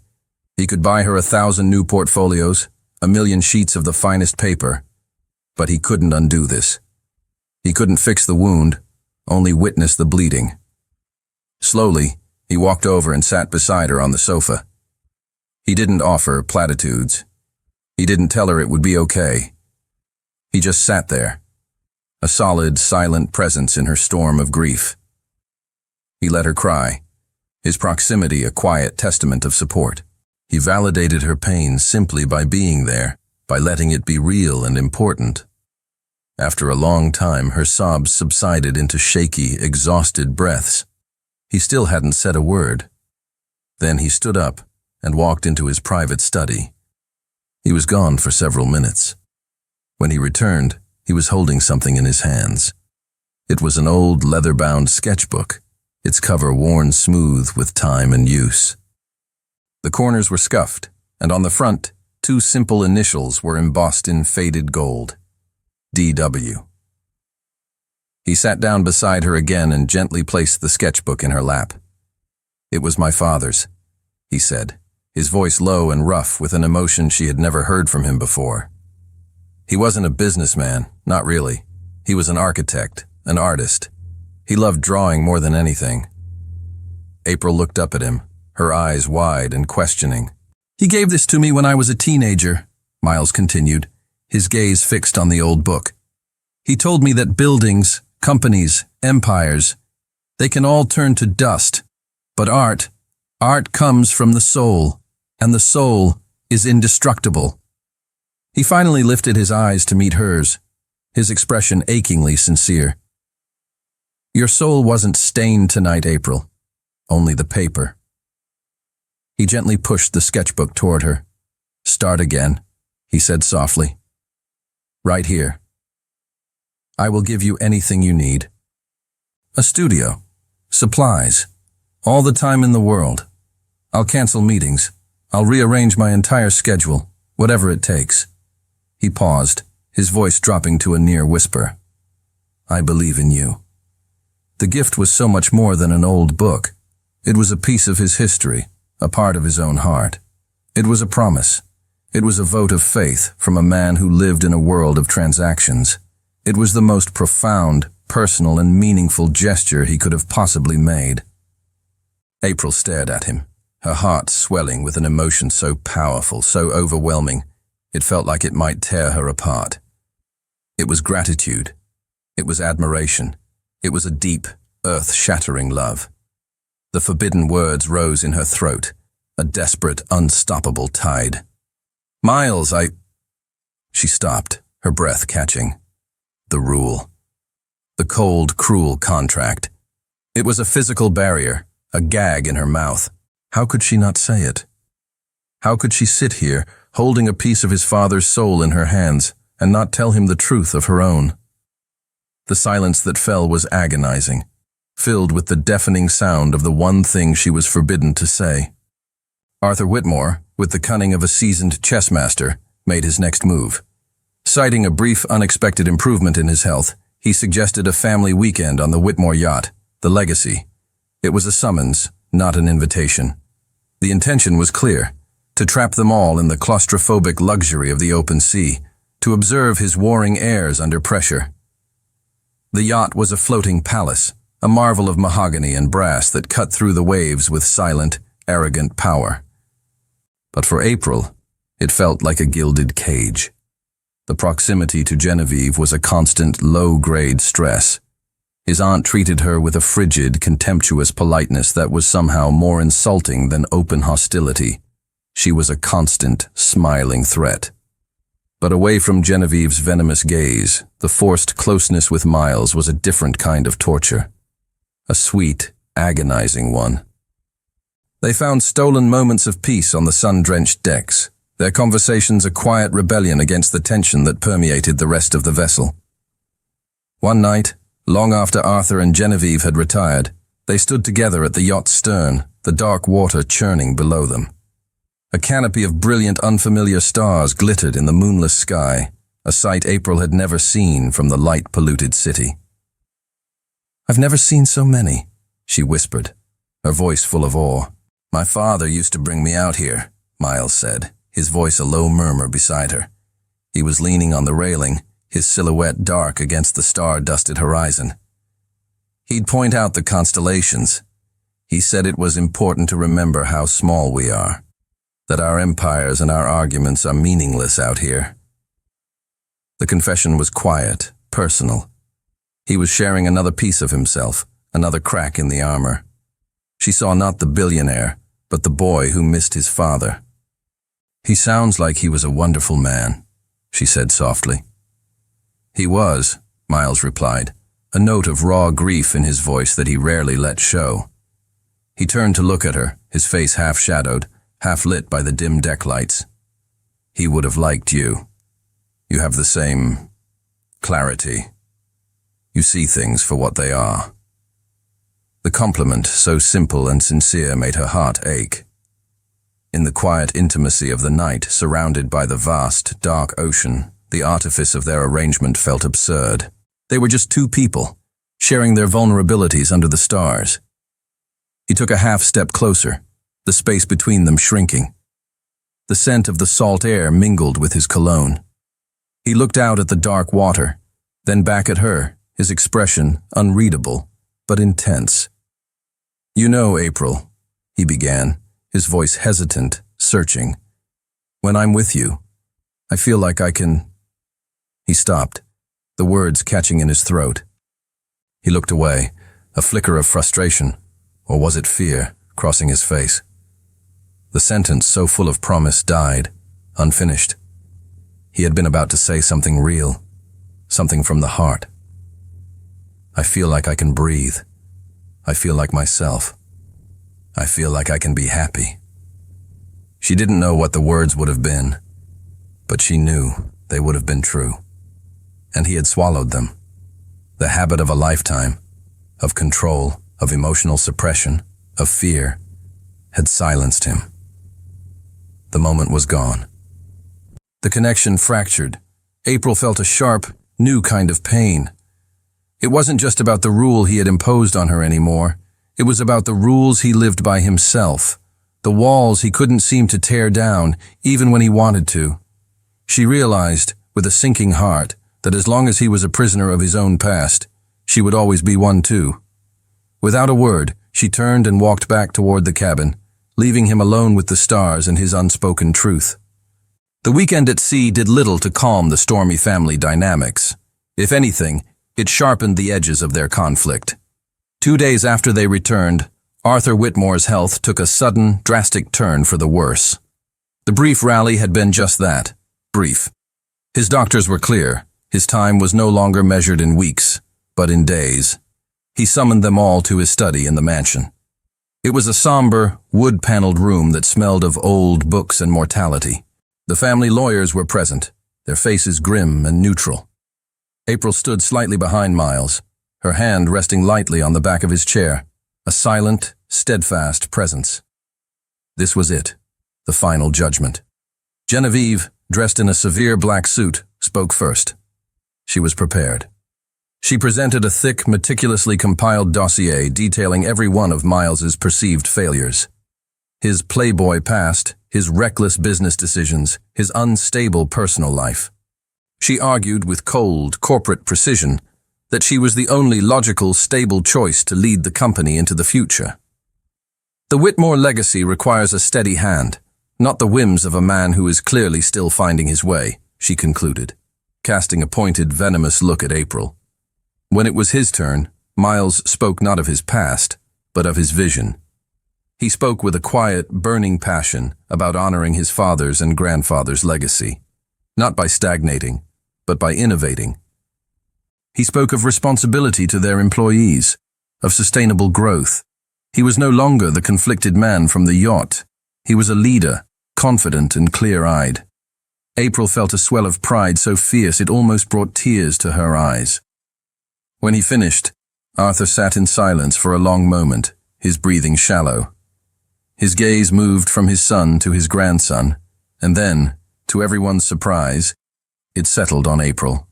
He could buy her 1,000 new portfolios, 1,000,000 sheets of the finest paper, but he couldn't undo this. He couldn't fix the wound, only witness the bleeding. Slowly, he walked over and sat beside her on the sofa. He didn't offer platitudes. He didn't tell her it would be okay. He just sat there, a solid, silent presence in her storm of grief. He let her cry, his proximity a quiet testament of support. He validated her pain simply by being there, by letting it be real and important. After a long time, her sobs subsided into shaky, exhausted breaths. He still hadn't said a word. Then he stood up and walked into his private study. He was gone for several minutes. When he returned, he was holding something in his hands. It was an old leather-bound sketchbook, its cover worn smooth with time and use. The corners were scuffed, and on the front, 2 simple initials were embossed in faded gold. D.W. He sat down beside her again and gently placed the sketchbook in her lap. "It was my father's," he said, his voice low and rough with an emotion she had never heard from him before. He wasn't a businessman, not really. He was an architect, an artist. He loved drawing more than anything. April looked up at him, her eyes wide and questioning. "He gave this to me when I was a teenager," Miles continued, his gaze fixed on the old book. "He told me that buildings, companies, empires, they can all turn to dust, but art comes from the soul, and the soul is indestructible." He finally lifted his eyes to meet hers, his expression achingly sincere. "Your soul wasn't stained tonight, April, only the paper." He gently pushed the sketchbook toward her. "Start again," he said softly. "Right here. I will give you anything you need. A studio, supplies, all the time in the world. I'll cancel meetings. I'll rearrange my entire schedule, whatever it takes." He paused, his voice dropping to a near whisper. "I believe in you." The gift was so much more than an old book. It was a piece of his history, a part of his own heart. It was a promise. It was a vote of faith from a man who lived in a world of transactions. It was the most profound, personal, and meaningful gesture he could have possibly made. April stared at him, her heart swelling with an emotion so powerful, so overwhelming, it felt like it might tear her apart. It was gratitude. It was admiration. It was a deep, earth-shattering love. The forbidden words rose in her throat, a desperate, unstoppable tide. "Miles, She stopped, her breath catching. The rule. The cold, cruel contract. It was a physical barrier, a gag in her mouth. How could she not say it? How could she sit here, holding a piece of his father's soul in her hands, and not tell him the truth of her own? The silence that fell was agonizing, filled with the deafening sound of the one thing she was forbidden to say. Arthur Whitmore, with the cunning of a seasoned chess master, made his next move. Citing a brief, unexpected improvement in his health, he suggested a family weekend on the Whitmore yacht, the Legacy. It was a summons, not an invitation. The intention was clear: to trap them all in the claustrophobic luxury of the open sea, to observe his warring airs under pressure. The yacht was a floating palace, a marvel of mahogany and brass that cut through the waves with silent, arrogant power. But for April, it felt like a gilded cage. The proximity to Genevieve was a constant, low-grade stress. His aunt treated her with a frigid, contemptuous politeness that was somehow more insulting than open hostility. She was a constant, smiling threat. But away from Genevieve's venomous gaze, the forced closeness with Miles was a different kind of torture. A sweet, agonizing one. They found stolen moments of peace on the sun-drenched decks, their conversations a quiet rebellion against the tension that permeated the rest of the vessel. One night, long after Arthur and Genevieve had retired, they stood together at the yacht's stern, the dark water churning below them. A canopy of brilliant, unfamiliar stars glittered in the moonless sky, a sight April had never seen from the light-polluted city. "I've never seen so many," she whispered, her voice full of awe. "My father used to bring me out here," Miles said, his voice a low murmur beside her. He was leaning on the railing, his silhouette dark against the star-dusted horizon. He'd point out the constellations. He said it was important to remember how small we are, that our empires and our arguments are meaningless out here. The confession was quiet, personal. He was sharing another piece of himself, another crack in the armor. She saw not the billionaire, but the boy who missed his father. "He sounds like he was a wonderful man," she said softly. "He was," Miles replied, a note of raw grief in his voice that he rarely let show. He turned to look at her, his face half-shadowed, half-lit by the dim deck lights. "He would have liked you. You have the same clarity. You see things for what they are." The compliment, so simple and sincere, made her heart ache. In the quiet intimacy of the night, surrounded by the vast, dark ocean, the artifice of their arrangement felt absurd. They were just two people, sharing their vulnerabilities under the stars. He took a half-step closer, the space between them shrinking. The scent of the salt air mingled with his cologne. He looked out at the dark water, then back at her, his expression unreadable, but intense. "You know, April," he began, his voice hesitant, searching. "When I'm with you, I feel like I can—" He stopped, the words catching in his throat. He looked away, a flicker of frustration, or was it fear, crossing his face. The sentence, so full of promise, died, unfinished. He had been about to say something real, something from the heart. "I feel like I can breathe. I feel like myself. I feel like I can be happy." She didn't know what the words would have been, but she knew they would have been true. And he had swallowed them. The habit of a lifetime, of control, of emotional suppression, of fear, had silenced him. The moment was gone. The connection fractured. April felt a sharp, new kind of pain. It wasn't just about the rule he had imposed on her anymore. It was about the rules he lived by himself, the walls he couldn't seem to tear down, even when he wanted to. She realized, with a sinking heart, that as long as he was a prisoner of his own past, she would always be one too. Without a word, she turned and walked back toward the cabin, leaving him alone with the stars and his unspoken truth. The weekend at sea did little to calm the stormy family dynamics. If anything, it sharpened the edges of their conflict. 2 days after they returned, Arthur Whitmore's health took a sudden, drastic turn for the worse. The brief rally had been just that, brief. His doctors were clear. His time was no longer measured in weeks, but in days. He summoned them all to his study in the mansion. It was a somber, wood-paneled room that smelled of old books and mortality. The family lawyers were present, their faces grim and neutral. April stood slightly behind Miles, her hand resting lightly on the back of his chair, a silent, steadfast presence. This was it, the final judgment. Genevieve, dressed in a severe black suit, spoke first. She was prepared. She presented a thick, meticulously compiled dossier detailing every one of Miles's perceived failures. His playboy past, his reckless business decisions, his unstable personal life. She argued with cold, corporate precision that she was the only logical, stable choice to lead the company into the future. The Whitmore legacy requires a steady hand, not the whims of a man who is clearly still finding his way, she concluded, casting a pointed, venomous look at April. When it was his turn, Miles spoke not of his past, but of his vision. He spoke with a quiet, burning passion about honoring his father's and grandfather's legacy, not by stagnating, but by innovating. He spoke of responsibility to their employees, of sustainable growth. He was no longer the conflicted man from the yacht. He was a leader, confident and clear-eyed. April felt a swell of pride so fierce it almost brought tears to her eyes. When he finished, Arthur sat in silence for a long moment, his breathing shallow. His gaze moved from his son to his grandson, and then, to everyone's surprise, It settled on April.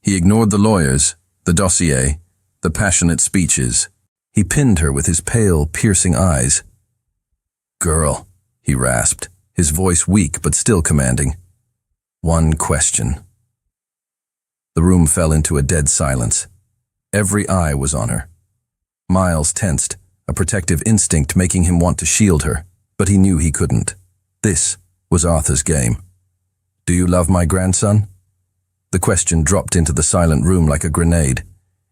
He ignored the lawyers, the dossier, the passionate speeches. He pinned her with his pale, piercing eyes. "Girl," he rasped, his voice weak but still commanding. "One question." The room fell into a dead silence. Every eye was on her. Miles tensed, a protective instinct making him want to shield her, but he knew he couldn't. This was Arthur's game. "Do you love my grandson?" The question dropped into the silent room like a grenade.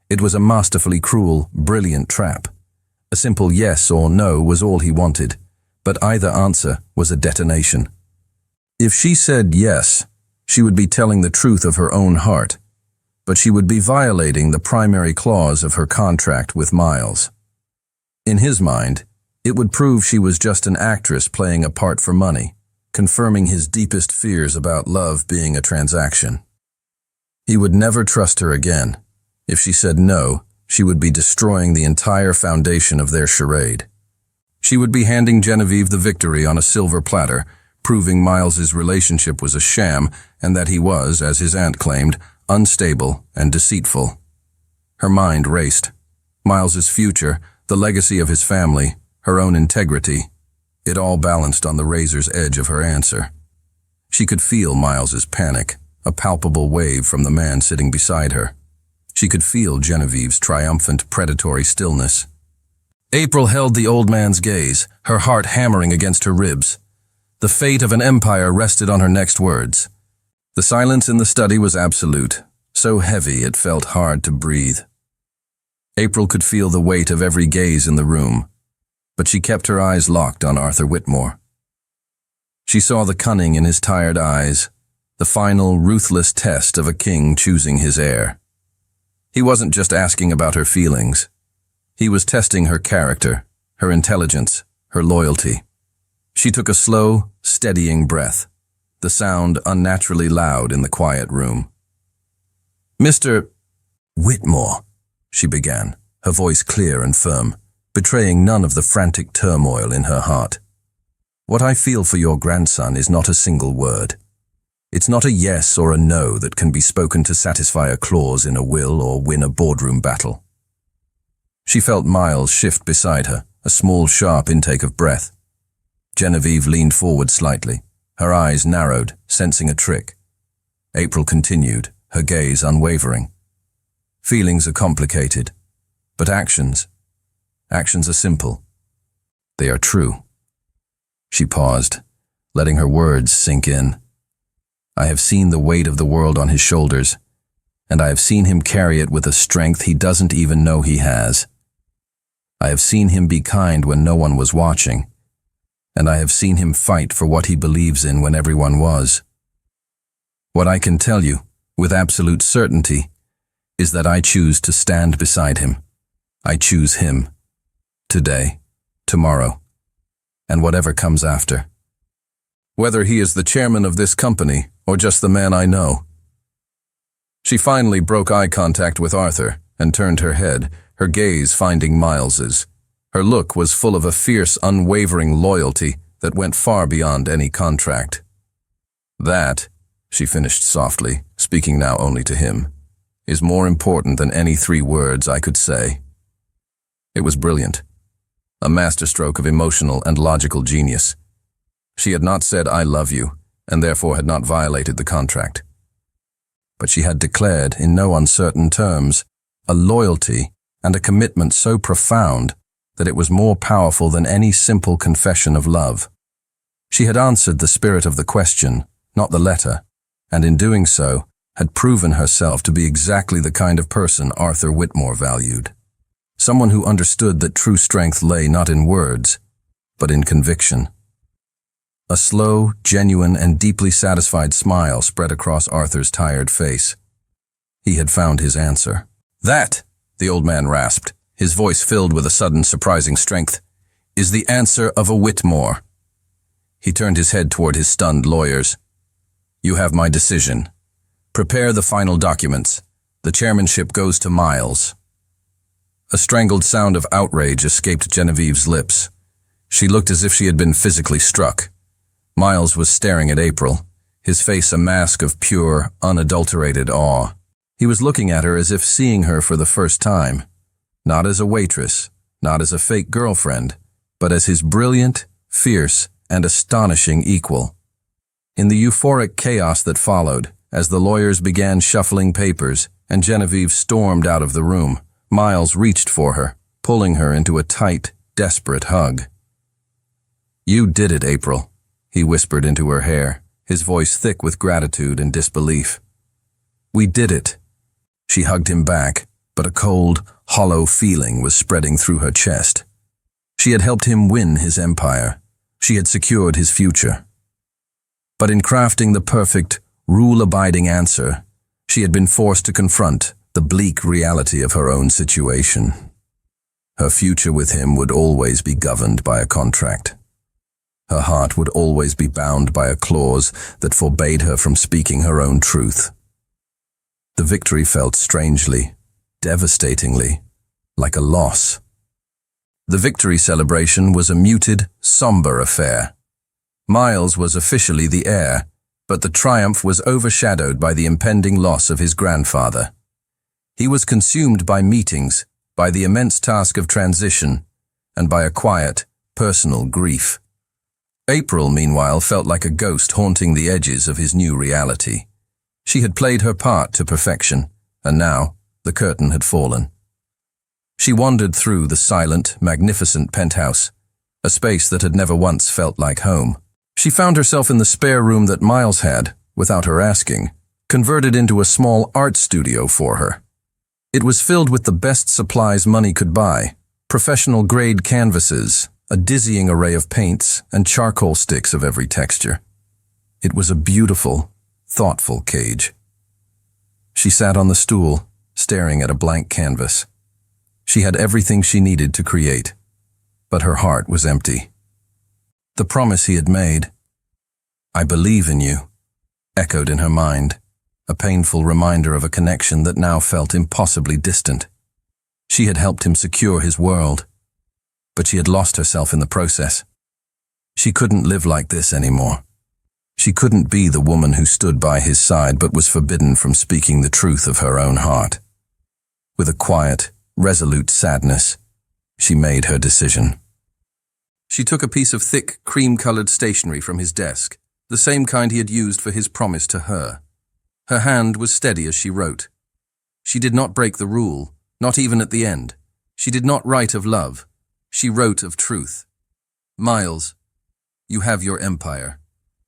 It was a masterfully cruel, brilliant trap. A simple yes or no was all he wanted, but either answer was a detonation. If she said yes, she would be telling the truth of her own heart, but she would be violating the primary clause of her contract with Miles. In his mind, it would prove she was just an actress playing a part for money, confirming his deepest fears about love being a transaction. He would never trust her again. If she said no, she would be destroying the entire foundation of their charade. She would be handing Genevieve the victory on a silver platter, proving Miles's relationship was a sham and that he was, as his aunt claimed, unstable and deceitful. Her mind raced. Miles's future, the legacy of his family, her own integrity, it all balanced on the razor's edge of her answer. She could feel Miles's panic, a palpable wave from the man sitting beside her. She could feel Genevieve's triumphant, predatory stillness. April held the old man's gaze, her heart hammering against her ribs. The fate of an empire rested on her next words. The silence in the study was absolute, so heavy it felt hard to breathe. April could feel the weight of every gaze in the room, but she kept her eyes locked on Arthur Whitmore. She saw the cunning in his tired eyes, the final, ruthless test of a king choosing his heir. He wasn't just asking about her feelings. He was testing her character, her intelligence, her loyalty. She took a slow, steadying breath, the sound unnaturally loud in the quiet room. "Mr. Whitmore," she began, her voice clear and firm, betraying none of the frantic turmoil in her heart. "What I feel for your grandson is not a single word. It's not a yes or a no that can be spoken to satisfy a clause in a will or win a boardroom battle." She felt Miles shift beside her, a small, sharp intake of breath. Genevieve leaned forward slightly, her eyes narrowed, sensing a trick. April continued, her gaze unwavering. Feelings are complicated, but actions are simple. They are true. She paused, letting her words sink in. "I have seen the weight of the world on his shoulders, and I have seen him carry it with a strength he doesn't even know he has. I have seen him be kind when no one was watching, and I have seen him fight for what he believes in when everyone was. What I can tell you, with absolute certainty, is that I choose to stand beside him. I choose him. Today, tomorrow, and whatever comes after. Whether he is the chairman of this company or just the man I know." She finally broke eye contact with Arthur and turned her head, her gaze finding Miles's. Her look was full of a fierce, unwavering loyalty that went far beyond any contract. "That," she finished softly, speaking now only to him, "is more important than any 3 words I could say." It was brilliant. A masterstroke of emotional and logical genius. She had not said "I love you," and therefore had not violated the contract. But she had declared, in no uncertain terms, a loyalty and a commitment so profound that it was more powerful than any simple confession of love. She had answered the spirit of the question, not the letter, and in doing so, had proven herself to be exactly the kind of person Arthur Whitmore valued. Someone who understood that true strength lay not in words, but in conviction. A slow, genuine, and deeply satisfied smile spread across Arthur's tired face. He had found his answer. "That," the old man rasped, his voice filled with a sudden, surprising strength, "is the answer of a Whitmore." He turned his head toward his stunned lawyers. "You have my decision. Prepare the final documents. The chairmanship goes to Miles." A strangled sound of outrage escaped Genevieve's lips. She looked as if she had been physically struck. Miles was staring at April, his face a mask of pure, unadulterated awe. He was looking at her as if seeing her for the first time, not as a waitress, not as a fake girlfriend, but as his brilliant, fierce, and astonishing equal. In the euphoric chaos that followed, as the lawyers began shuffling papers and Genevieve stormed out of the room, Miles reached for her, pulling her into a tight, desperate hug. "You did it, April," he whispered into her hair, his voice thick with gratitude and disbelief. "We did it." She hugged him back, but a cold, hollow feeling was spreading through her chest. She had helped him win his empire. She had secured his future. But in crafting the perfect, rule-abiding answer, she had been forced to confront the bleak reality of her own situation. Her future with him would always be governed by a contract. Her heart would always be bound by a clause that forbade her from speaking her own truth. The victory felt strangely, devastatingly, like a loss. The victory celebration was a muted, somber affair. Miles was officially the heir, but the triumph was overshadowed by the impending loss of his grandfather. He was consumed by meetings, by the immense task of transition, and by a quiet, personal grief. April, meanwhile, felt like a ghost haunting the edges of his new reality. She had played her part to perfection, and now the curtain had fallen. She wandered through the silent, magnificent penthouse, a space that had never once felt like home. She found herself in the spare room that Miles had, without her asking, converted into a small art studio for her. It was filled with the best supplies money could buy, professional-grade canvases, a dizzying array of paints, and charcoal sticks of every texture. It was a beautiful, thoughtful cage. She sat on the stool, staring at a blank canvas. She had everything she needed to create, but her heart was empty. The promise he had made, "I believe in you," echoed in her mind, a painful reminder of a connection that now felt impossibly distant. She had helped him secure his world, but she had lost herself in the process. She couldn't live like this anymore. She couldn't be the woman who stood by his side but was forbidden from speaking the truth of her own heart. With a quiet, resolute sadness, she made her decision. She took a piece of thick, cream-colored stationery from his desk, the same kind he had used for his promise to her. Her hand was steady as she wrote. She did not break the rule, not even at the end. She did not write of love. She wrote of truth. "Miles, you have your empire.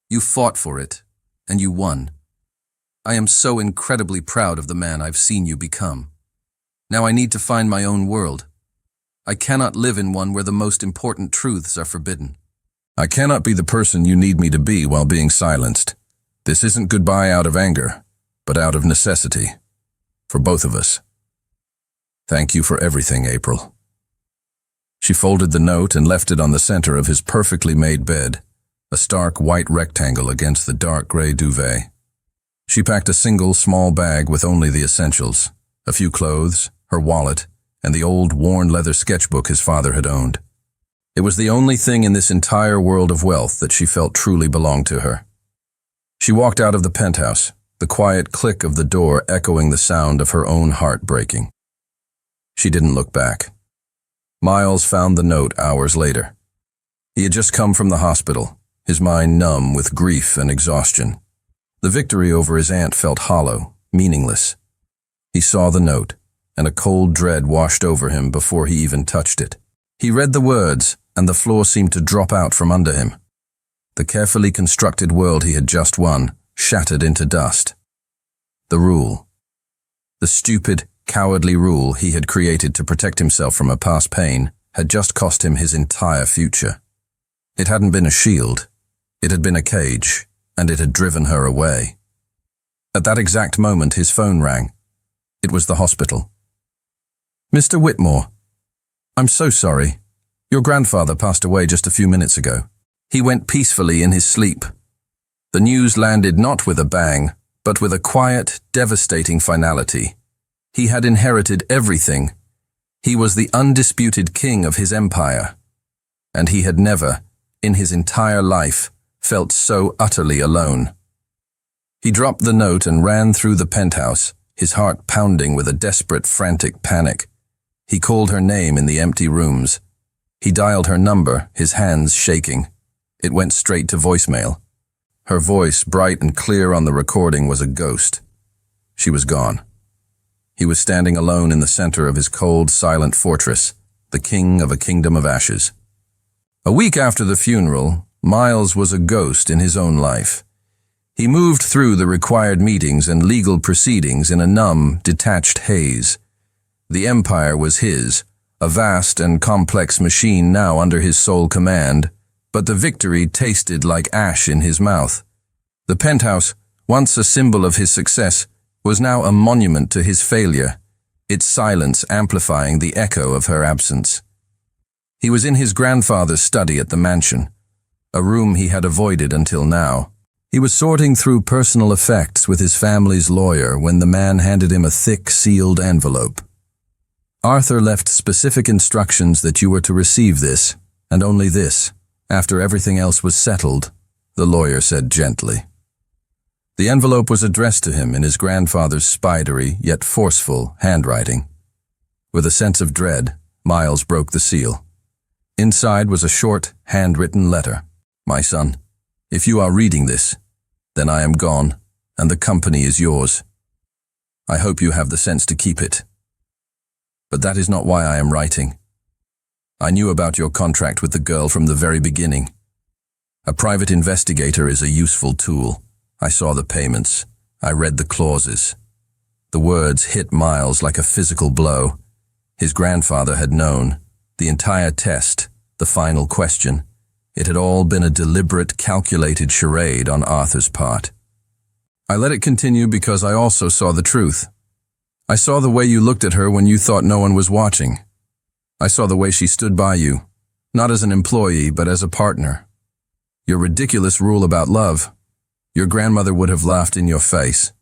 You fought for it, and you won. I am so incredibly proud of the man I've seen you become. Now I need to find my own world. I cannot live in one where the most important truths are forbidden. I cannot be the person you need me to be while being silenced. This isn't goodbye out of anger, but out of necessity. For both of us. Thank you for everything, April." She folded the note and left it on the center of his perfectly made bed, a stark white rectangle against the dark gray duvet. She packed a single small bag with only the essentials, a few clothes, her wallet, and the old worn leather sketchbook his father had owned. It was the only thing in this entire world of wealth that she felt truly belonged to her. She walked out of the penthouse, the quiet click of the door echoing the sound of her own heart breaking. She didn't look back. Miles found the note hours later. He had just come from the hospital, his mind numb with grief and exhaustion. The victory over his aunt felt hollow, meaningless. He saw the note, and a cold dread washed over him before he even touched it. He read the words, and the floor seemed to drop out from under him. The carefully constructed world he had just won shattered into dust. The rule. The stupid, cowardly rule he had created to protect himself from a past pain had just cost him his entire future. It hadn't been a shield. It had been a cage, and it had driven her away. At that exact moment, his phone rang. It was the hospital. "Mr. Whitmore, I'm so sorry. Your grandfather passed away just a few minutes ago. He went peacefully in his sleep." The news landed not with a bang, but with a quiet, devastating finality. He had inherited everything. He was the undisputed king of his empire. And he had never, in his entire life, felt so utterly alone. He dropped the note and ran through the penthouse, his heart pounding with a desperate, frantic panic. He called her name in the empty rooms. He dialed her number, his hands shaking. It went straight to voicemail. Her voice, bright and clear on the recording, was a ghost. She was gone. He was standing alone in the center of his cold, silent fortress, the king of a kingdom of ashes. A week after the funeral, Miles was a ghost in his own life. He moved through the required meetings and legal proceedings in a numb, detached haze. The empire was his, a vast and complex machine now under his sole command, but the victory tasted like ash in his mouth. The penthouse, once a symbol of his success, was now a monument to his failure, its silence amplifying the echo of her absence. He was in his grandfather's study at the mansion, a room he had avoided until now. He was sorting through personal effects with his family's lawyer when the man handed him a thick, sealed envelope. Arthur left specific instructions that you were to receive this, and only this, after everything else was settled, the lawyer said gently. The envelope was addressed to him in his grandfather's spidery yet forceful handwriting. With a sense of dread, Miles broke the seal. Inside was a short, handwritten letter. My son, if you are reading this, then I am gone, and the company is yours. I hope you have the sense to keep it. But that is not why I am writing. I knew about your contract with the girl from the very beginning. A private investigator is a useful tool. I saw the payments. I read the clauses. The words hit Miles like a physical blow. His grandfather had known. The entire test, the final question. It had all been a deliberate, calculated charade on Arthur's part. I let it continue because I also saw the truth. I saw the way you looked at her when you thought no one was watching. I saw the way she stood by you, not as an employee, but as a partner. Your ridiculous rule about love. Your grandmother would have laughed in your face.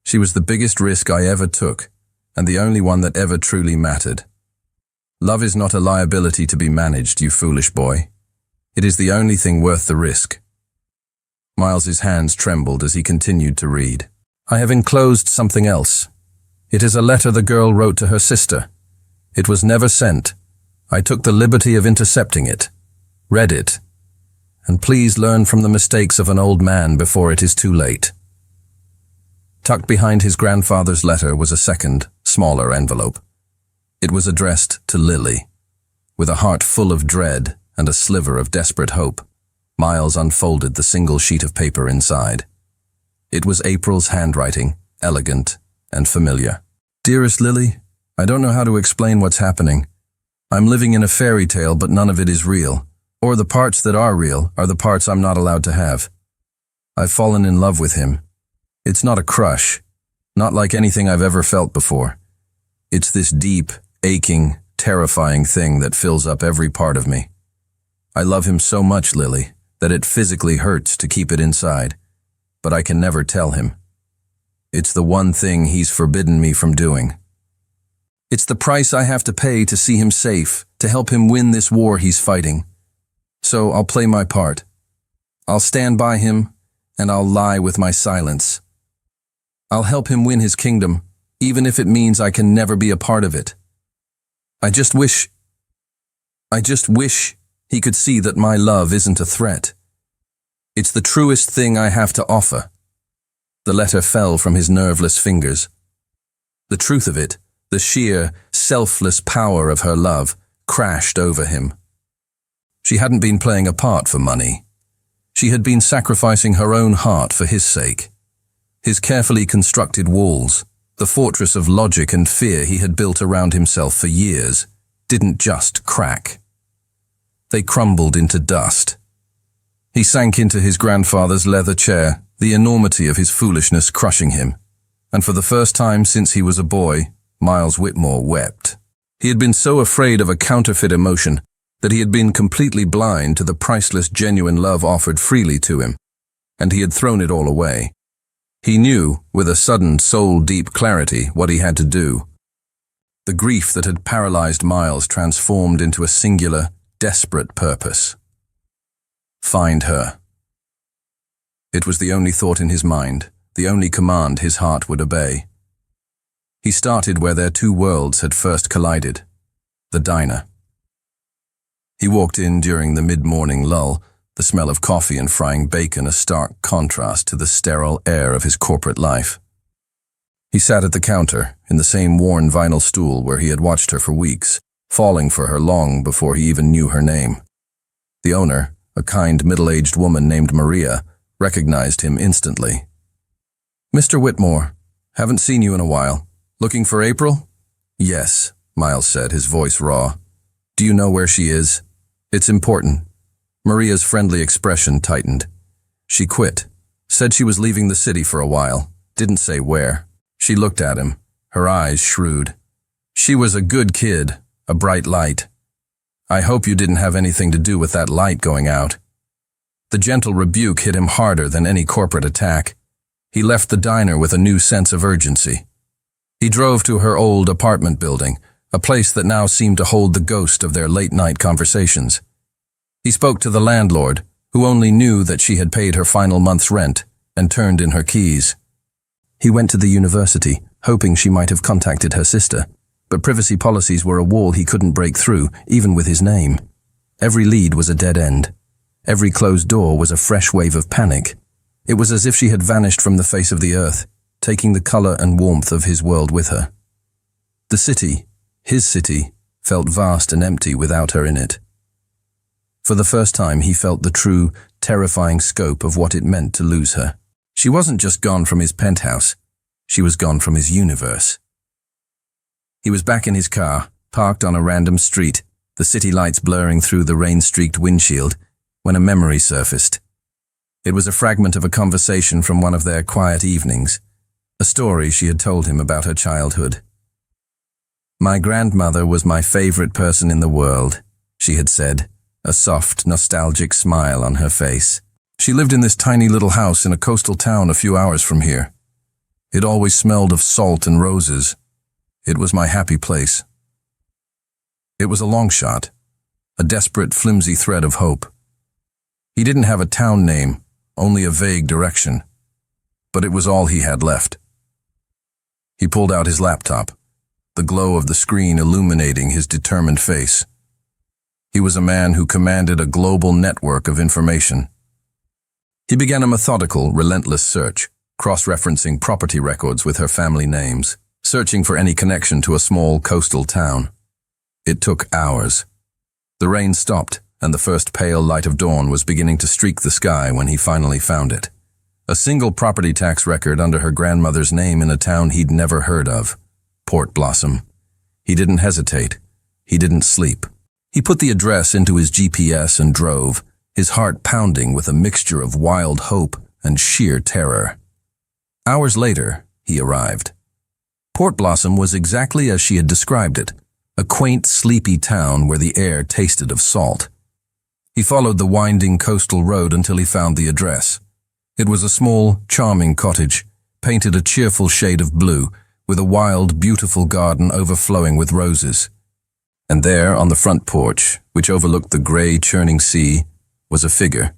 She was the biggest risk I ever took, and the only one that ever truly mattered. Love is not a liability to be managed, you foolish boy. It is the only thing worth the risk. Miles's hands trembled as he continued to read. I have enclosed something else. It is a letter the girl wrote to her sister. It was never sent. I took the liberty of intercepting it. Read it. And please learn from the mistakes of an old man before it is too late. Tucked behind his grandfather's letter was a second, smaller envelope. It was addressed to Lily. With a heart full of dread and a sliver of desperate hope, Miles unfolded the single sheet of paper inside. It was April's handwriting, elegant and familiar. Dearest Lily, I don't know how to explain what's happening. I'm living in a fairy tale, but none of it is real. Or the parts that are real are the parts I'm not allowed to have. I've fallen in love with him. It's not a crush, not like anything I've ever felt before. It's this deep, aching, terrifying thing that fills up every part of me. I love him so much, Lily, that it physically hurts to keep it inside, but I can never tell him. It's the one thing he's forbidden me from doing. It's the price I have to pay to see him safe, to help him win this war he's fighting. So I'll play my part. I'll stand by him, and I'll lie with my silence. I'll help him win his kingdom, even if it means I can never be a part of it. I just wish he could see that my love isn't a threat. It's the truest thing I have to offer. The letter fell from his nerveless fingers. The truth of it, the sheer, selfless power of her love, crashed over him. She hadn't been playing a part for money. She had been sacrificing her own heart for his sake. His carefully constructed walls, the fortress of logic and fear he had built around himself for years, didn't just crack. They crumbled into dust. He sank into his grandfather's leather chair, the enormity of his foolishness crushing him. And for the first time since he was a boy, Miles Whitmore wept. He had been so afraid of a counterfeit emotion that he had been completely blind to the priceless genuine love offered freely to him, and he had thrown it all away. He knew, with a sudden soul-deep clarity, what he had to do. The grief that had paralyzed Miles transformed into a singular, desperate purpose. Find her. It was the only thought in his mind, the only command his heart would obey. He started where their two worlds had first collided, the diner. He walked in during the mid-morning lull, the smell of coffee and frying bacon a stark contrast to the sterile air of his corporate life. He sat at the counter, in the same worn vinyl stool where he had watched her for weeks, falling for her long before he even knew her name. The owner, a kind middle-aged woman named Maria, recognized him instantly. "Mr. Whitmore, haven't seen you in a while. Looking for April?" "Yes," Miles said, his voice raw. "Do you know where she is? It's important." Maria's friendly expression tightened. "She quit. Said she was leaving the city for a while. Didn't say where." She looked at him, her eyes shrewd. "She was a good kid, a bright light. I hope you didn't have anything to do with that light going out." The gentle rebuke hit him harder than any corporate attack. He left the diner with a new sense of urgency. He drove to her old apartment building, a place that now seemed to hold the ghost of their late-night conversations. He spoke to the landlord, who only knew that she had paid her final month's rent and turned in her keys. He went to the university, hoping she might have contacted her sister, but privacy policies were a wall he couldn't break through, even with his name. Every lead was a dead end. Every closed door was a fresh wave of panic. It was as if she had vanished from the face of the earth, taking the color and warmth of his world with her. The city, his city, felt vast and empty without her in it. For the first time, he felt the true, terrifying scope of what it meant to lose her. She wasn't just gone from his penthouse, she was gone from his universe. He was back in his car, parked on a random street, the city lights blurring through the rain-streaked windshield, when a memory surfaced. It was a fragment of a conversation from one of their quiet evenings, a story she had told him about her childhood. "My grandmother was my favorite person in the world," she had said, a soft, nostalgic smile on her face. "She lived in this tiny little house in a coastal town a few hours from here. It always smelled of salt and roses. It was my happy place." It was a long shot, a desperate, flimsy thread of hope. He didn't have a town name, only a vague direction. But it was all he had left. He pulled out his laptop, the glow of the screen illuminating his determined face. He was a man who commanded a global network of information. He began a methodical, relentless search, cross-referencing property records with her family names, searching for any connection to a small coastal town. It took hours. The rain stopped, and the first pale light of dawn was beginning to streak the sky when he finally found it. A single property tax record under her grandmother's name in a town he'd never heard of, Port Blossom. He didn't hesitate. He didn't sleep. He put the address into his GPS and drove, his heart pounding with a mixture of wild hope and sheer terror. Hours later, he arrived. Port Blossom was exactly as she had described it, a quaint, sleepy town where the air tasted of salt. He followed the winding coastal road until he found the address. It was a small, charming cottage, painted a cheerful shade of blue, with a wild, beautiful garden overflowing with roses. And there, on the front porch, which overlooked the gray, churning sea, was a figure.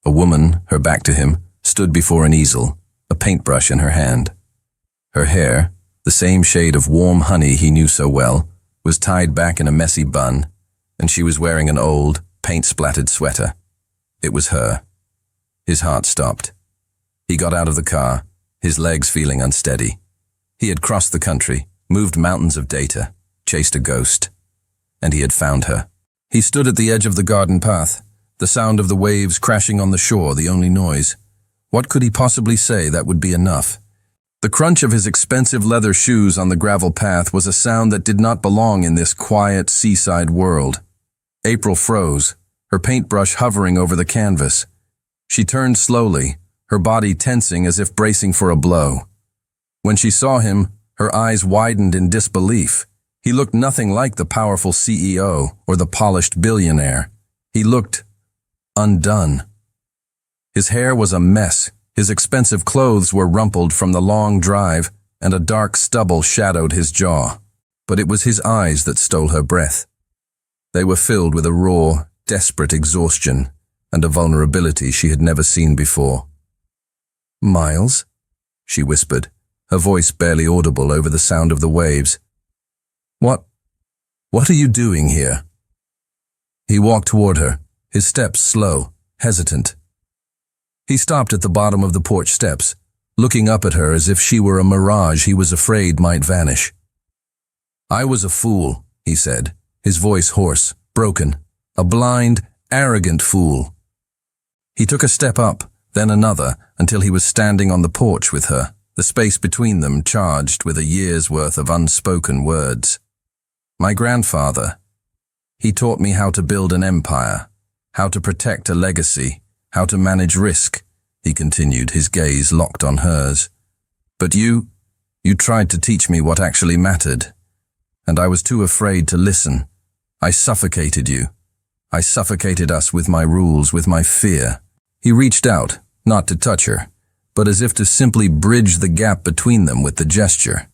A woman, her back to him, stood before an easel, a paintbrush in her hand. Her hair, the same shade of warm honey he knew so well, was tied back in a messy bun, and she was wearing an old, paint-splattered sweater. It was her. His heart stopped. He got out of the car, his legs feeling unsteady. He had crossed the country, moved mountains of data, chased a ghost. And he had found her. He stood at the edge of the garden path, the sound of the waves crashing on the shore the only noise. What could he possibly say that would be enough? The crunch of his expensive leather shoes on the gravel path was a sound that did not belong in this quiet seaside world. April froze, her paintbrush hovering over the canvas. She turned slowly, her body tensing as if bracing for a blow. When she saw him, her eyes widened in disbelief. He looked nothing like the powerful CEO or the polished billionaire. He looked undone. His hair was a mess, his expensive clothes were rumpled from the long drive, and a dark stubble shadowed his jaw. But it was his eyes that stole her breath. They were filled with a raw, desperate exhaustion and a vulnerability she had never seen before. "Miles?" she whispered, her voice barely audible over the sound of the waves. What are you doing here? He walked toward her, his steps slow, hesitant. He stopped at the bottom of the porch steps, looking up at her as if she were a mirage he was afraid might vanish. I was a fool, he said, his voice hoarse, broken, a blind, arrogant fool. He took a step up, then another, until he was standing on the porch with her, the space between them charged with a year's worth of unspoken words. My grandfather. He taught me how to build an empire, how to protect a legacy, how to manage risk, he continued, his gaze locked on hers. But you tried to teach me what actually mattered, and I was too afraid to listen. I suffocated you. I suffocated us with my rules, with my fear. He reached out, not to touch her, but as if to simply bridge the gap between them with the gesture.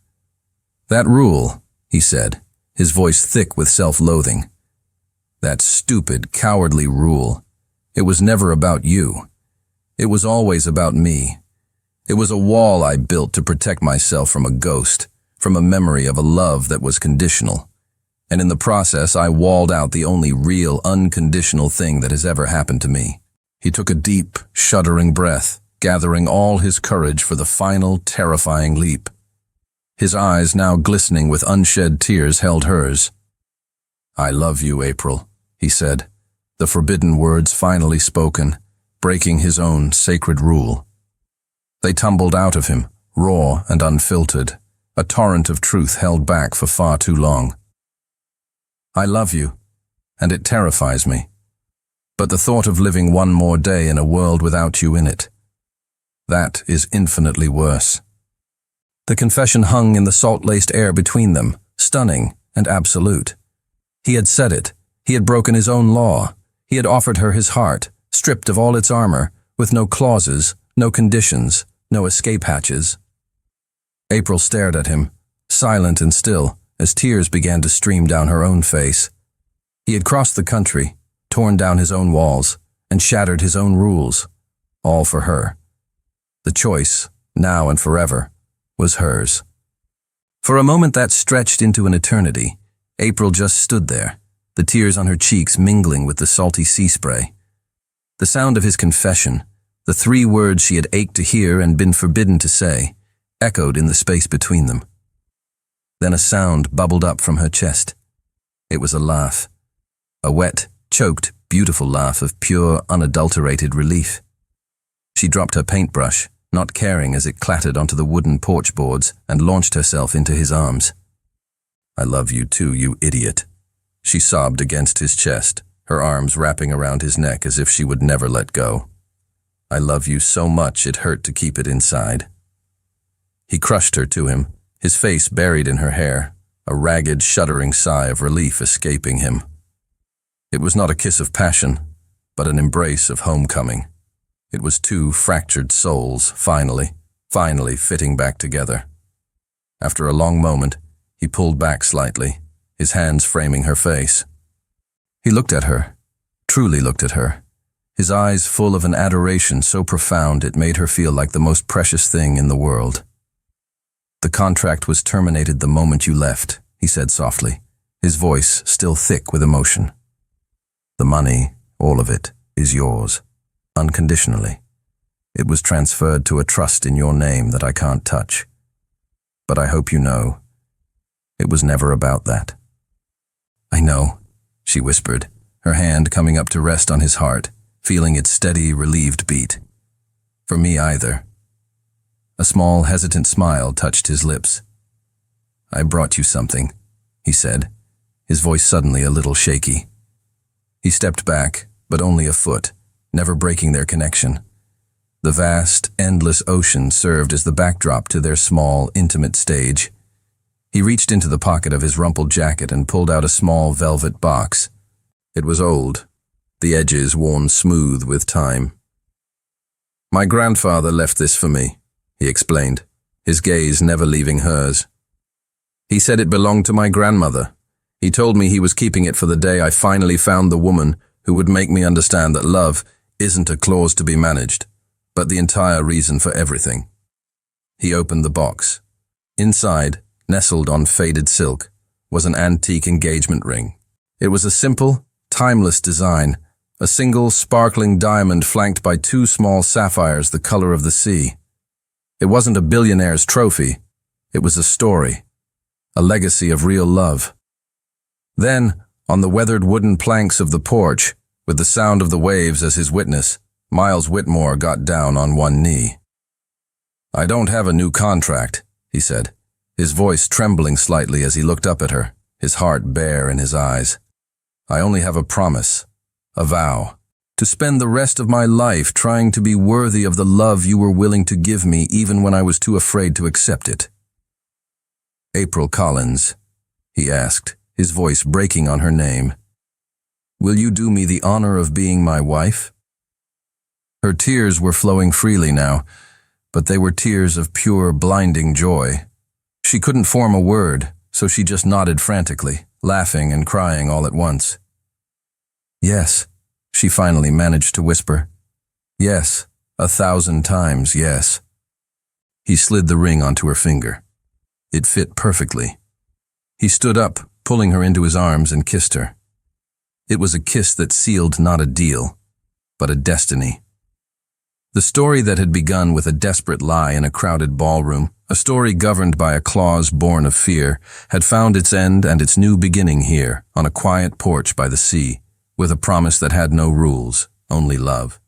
That rule, he said, his voice thick with self-loathing. That stupid, cowardly rule. It was never about you. It was always about me. It was a wall I built to protect myself from a ghost, from a memory of a love that was conditional. And in the process, I walled out the only real, unconditional thing that has ever happened to me. He took a deep, shuddering breath, gathering all his courage for the final, terrifying leap. His eyes, now glistening with unshed tears, held hers. I love you, April, he said, the forbidden words finally spoken, breaking his own sacred rule. They tumbled out of him, raw and unfiltered, a torrent of truth held back for far too long. I love you, and it terrifies me. But the thought of living one more day in a world without you in it, that is infinitely worse. The confession hung in the salt-laced air between them, stunning and absolute. He had said it. He had broken his own law. He had offered her his heart, stripped of all its armor, with no clauses, no conditions, no escape hatches. April stared at him, silent and still, as tears began to stream down her own face. He had crossed the country, torn down his own walls, and shattered his own rules, all for her. The choice, now and forever, was hers. For a moment that stretched into an eternity, April just stood there, the tears on her cheeks mingling with the salty sea spray. The sound of his confession, the 3 words she had ached to hear and been forbidden to say, echoed in the space between them. Then a sound bubbled up from her chest. It was a laugh. A wet, choked, beautiful laugh of pure, unadulterated relief. She dropped her paintbrush, not caring as it clattered onto the wooden porch boards, and launched herself into his arms. I love you too, you idiot. She sobbed against his chest, her arms wrapping around his neck as if she would never let go. I love you so much it hurt to keep it inside. He crushed her to him, his face buried in her hair, a ragged, shuddering sigh of relief escaping him. It was not a kiss of passion, but an embrace of homecoming. It was 2 fractured souls, finally fitting back together. After a long moment, he pulled back slightly, his hands framing her face. He looked at her, truly looked at her, his eyes full of an adoration so profound it made her feel like the most precious thing in the world. The contract was terminated the moment you left, he said softly, his voice still thick with emotion. The money, all of it, is yours, unconditionally. It was transferred to a trust in your name that I can't touch. But I hope you know, it was never about that. I know, she whispered, her hand coming up to rest on his heart, feeling its steady, relieved beat. For me either. A small, hesitant smile touched his lips. I brought you something, he said, his voice suddenly a little shaky. He stepped back, but only a foot, never breaking their connection. The vast, endless ocean served as the backdrop to their small, intimate stage. He reached into the pocket of his rumpled jacket and pulled out a small velvet box. It was old, the edges worn smooth with time. My grandfather left this for me, he explained, his gaze never leaving hers. He said it belonged to my grandmother. He told me he was keeping it for the day I finally found the woman who would make me understand that love isn't a clause to be managed, but the entire reason for everything. He opened the box. Inside, nestled on faded silk, was an antique engagement ring. It was a simple, timeless design, a single, sparkling diamond flanked by two small sapphires the color of the sea. It wasn't a billionaire's trophy. It was a story, a legacy of real love. Then, on the weathered wooden planks of the porch, with the sound of the waves as his witness, Miles Whitmore got down on one knee. "I don't have a new contract," he said, his voice trembling slightly as he looked up at her, his heart bare in his eyes. "I only have a promise, a vow, to spend the rest of my life trying to be worthy of the love you were willing to give me even when I was too afraid to accept it." "April Collins," he asked, his voice breaking on her name, "will you do me the honor of being my wife?" Her tears were flowing freely now, but they were tears of pure, blinding joy. She couldn't form a word, so she just nodded frantically, laughing and crying all at once. "Yes," she finally managed to whisper. "Yes, 1,000 times yes." He slid the ring onto her finger. It fit perfectly. He stood up, pulling her into his arms, and kissed her. It was a kiss that sealed not a deal, but a destiny. The story that had begun with a desperate lie in a crowded ballroom, a story governed by a clause born of fear, had found its end and its new beginning here, on a quiet porch by the sea, with a promise that had no rules, only love.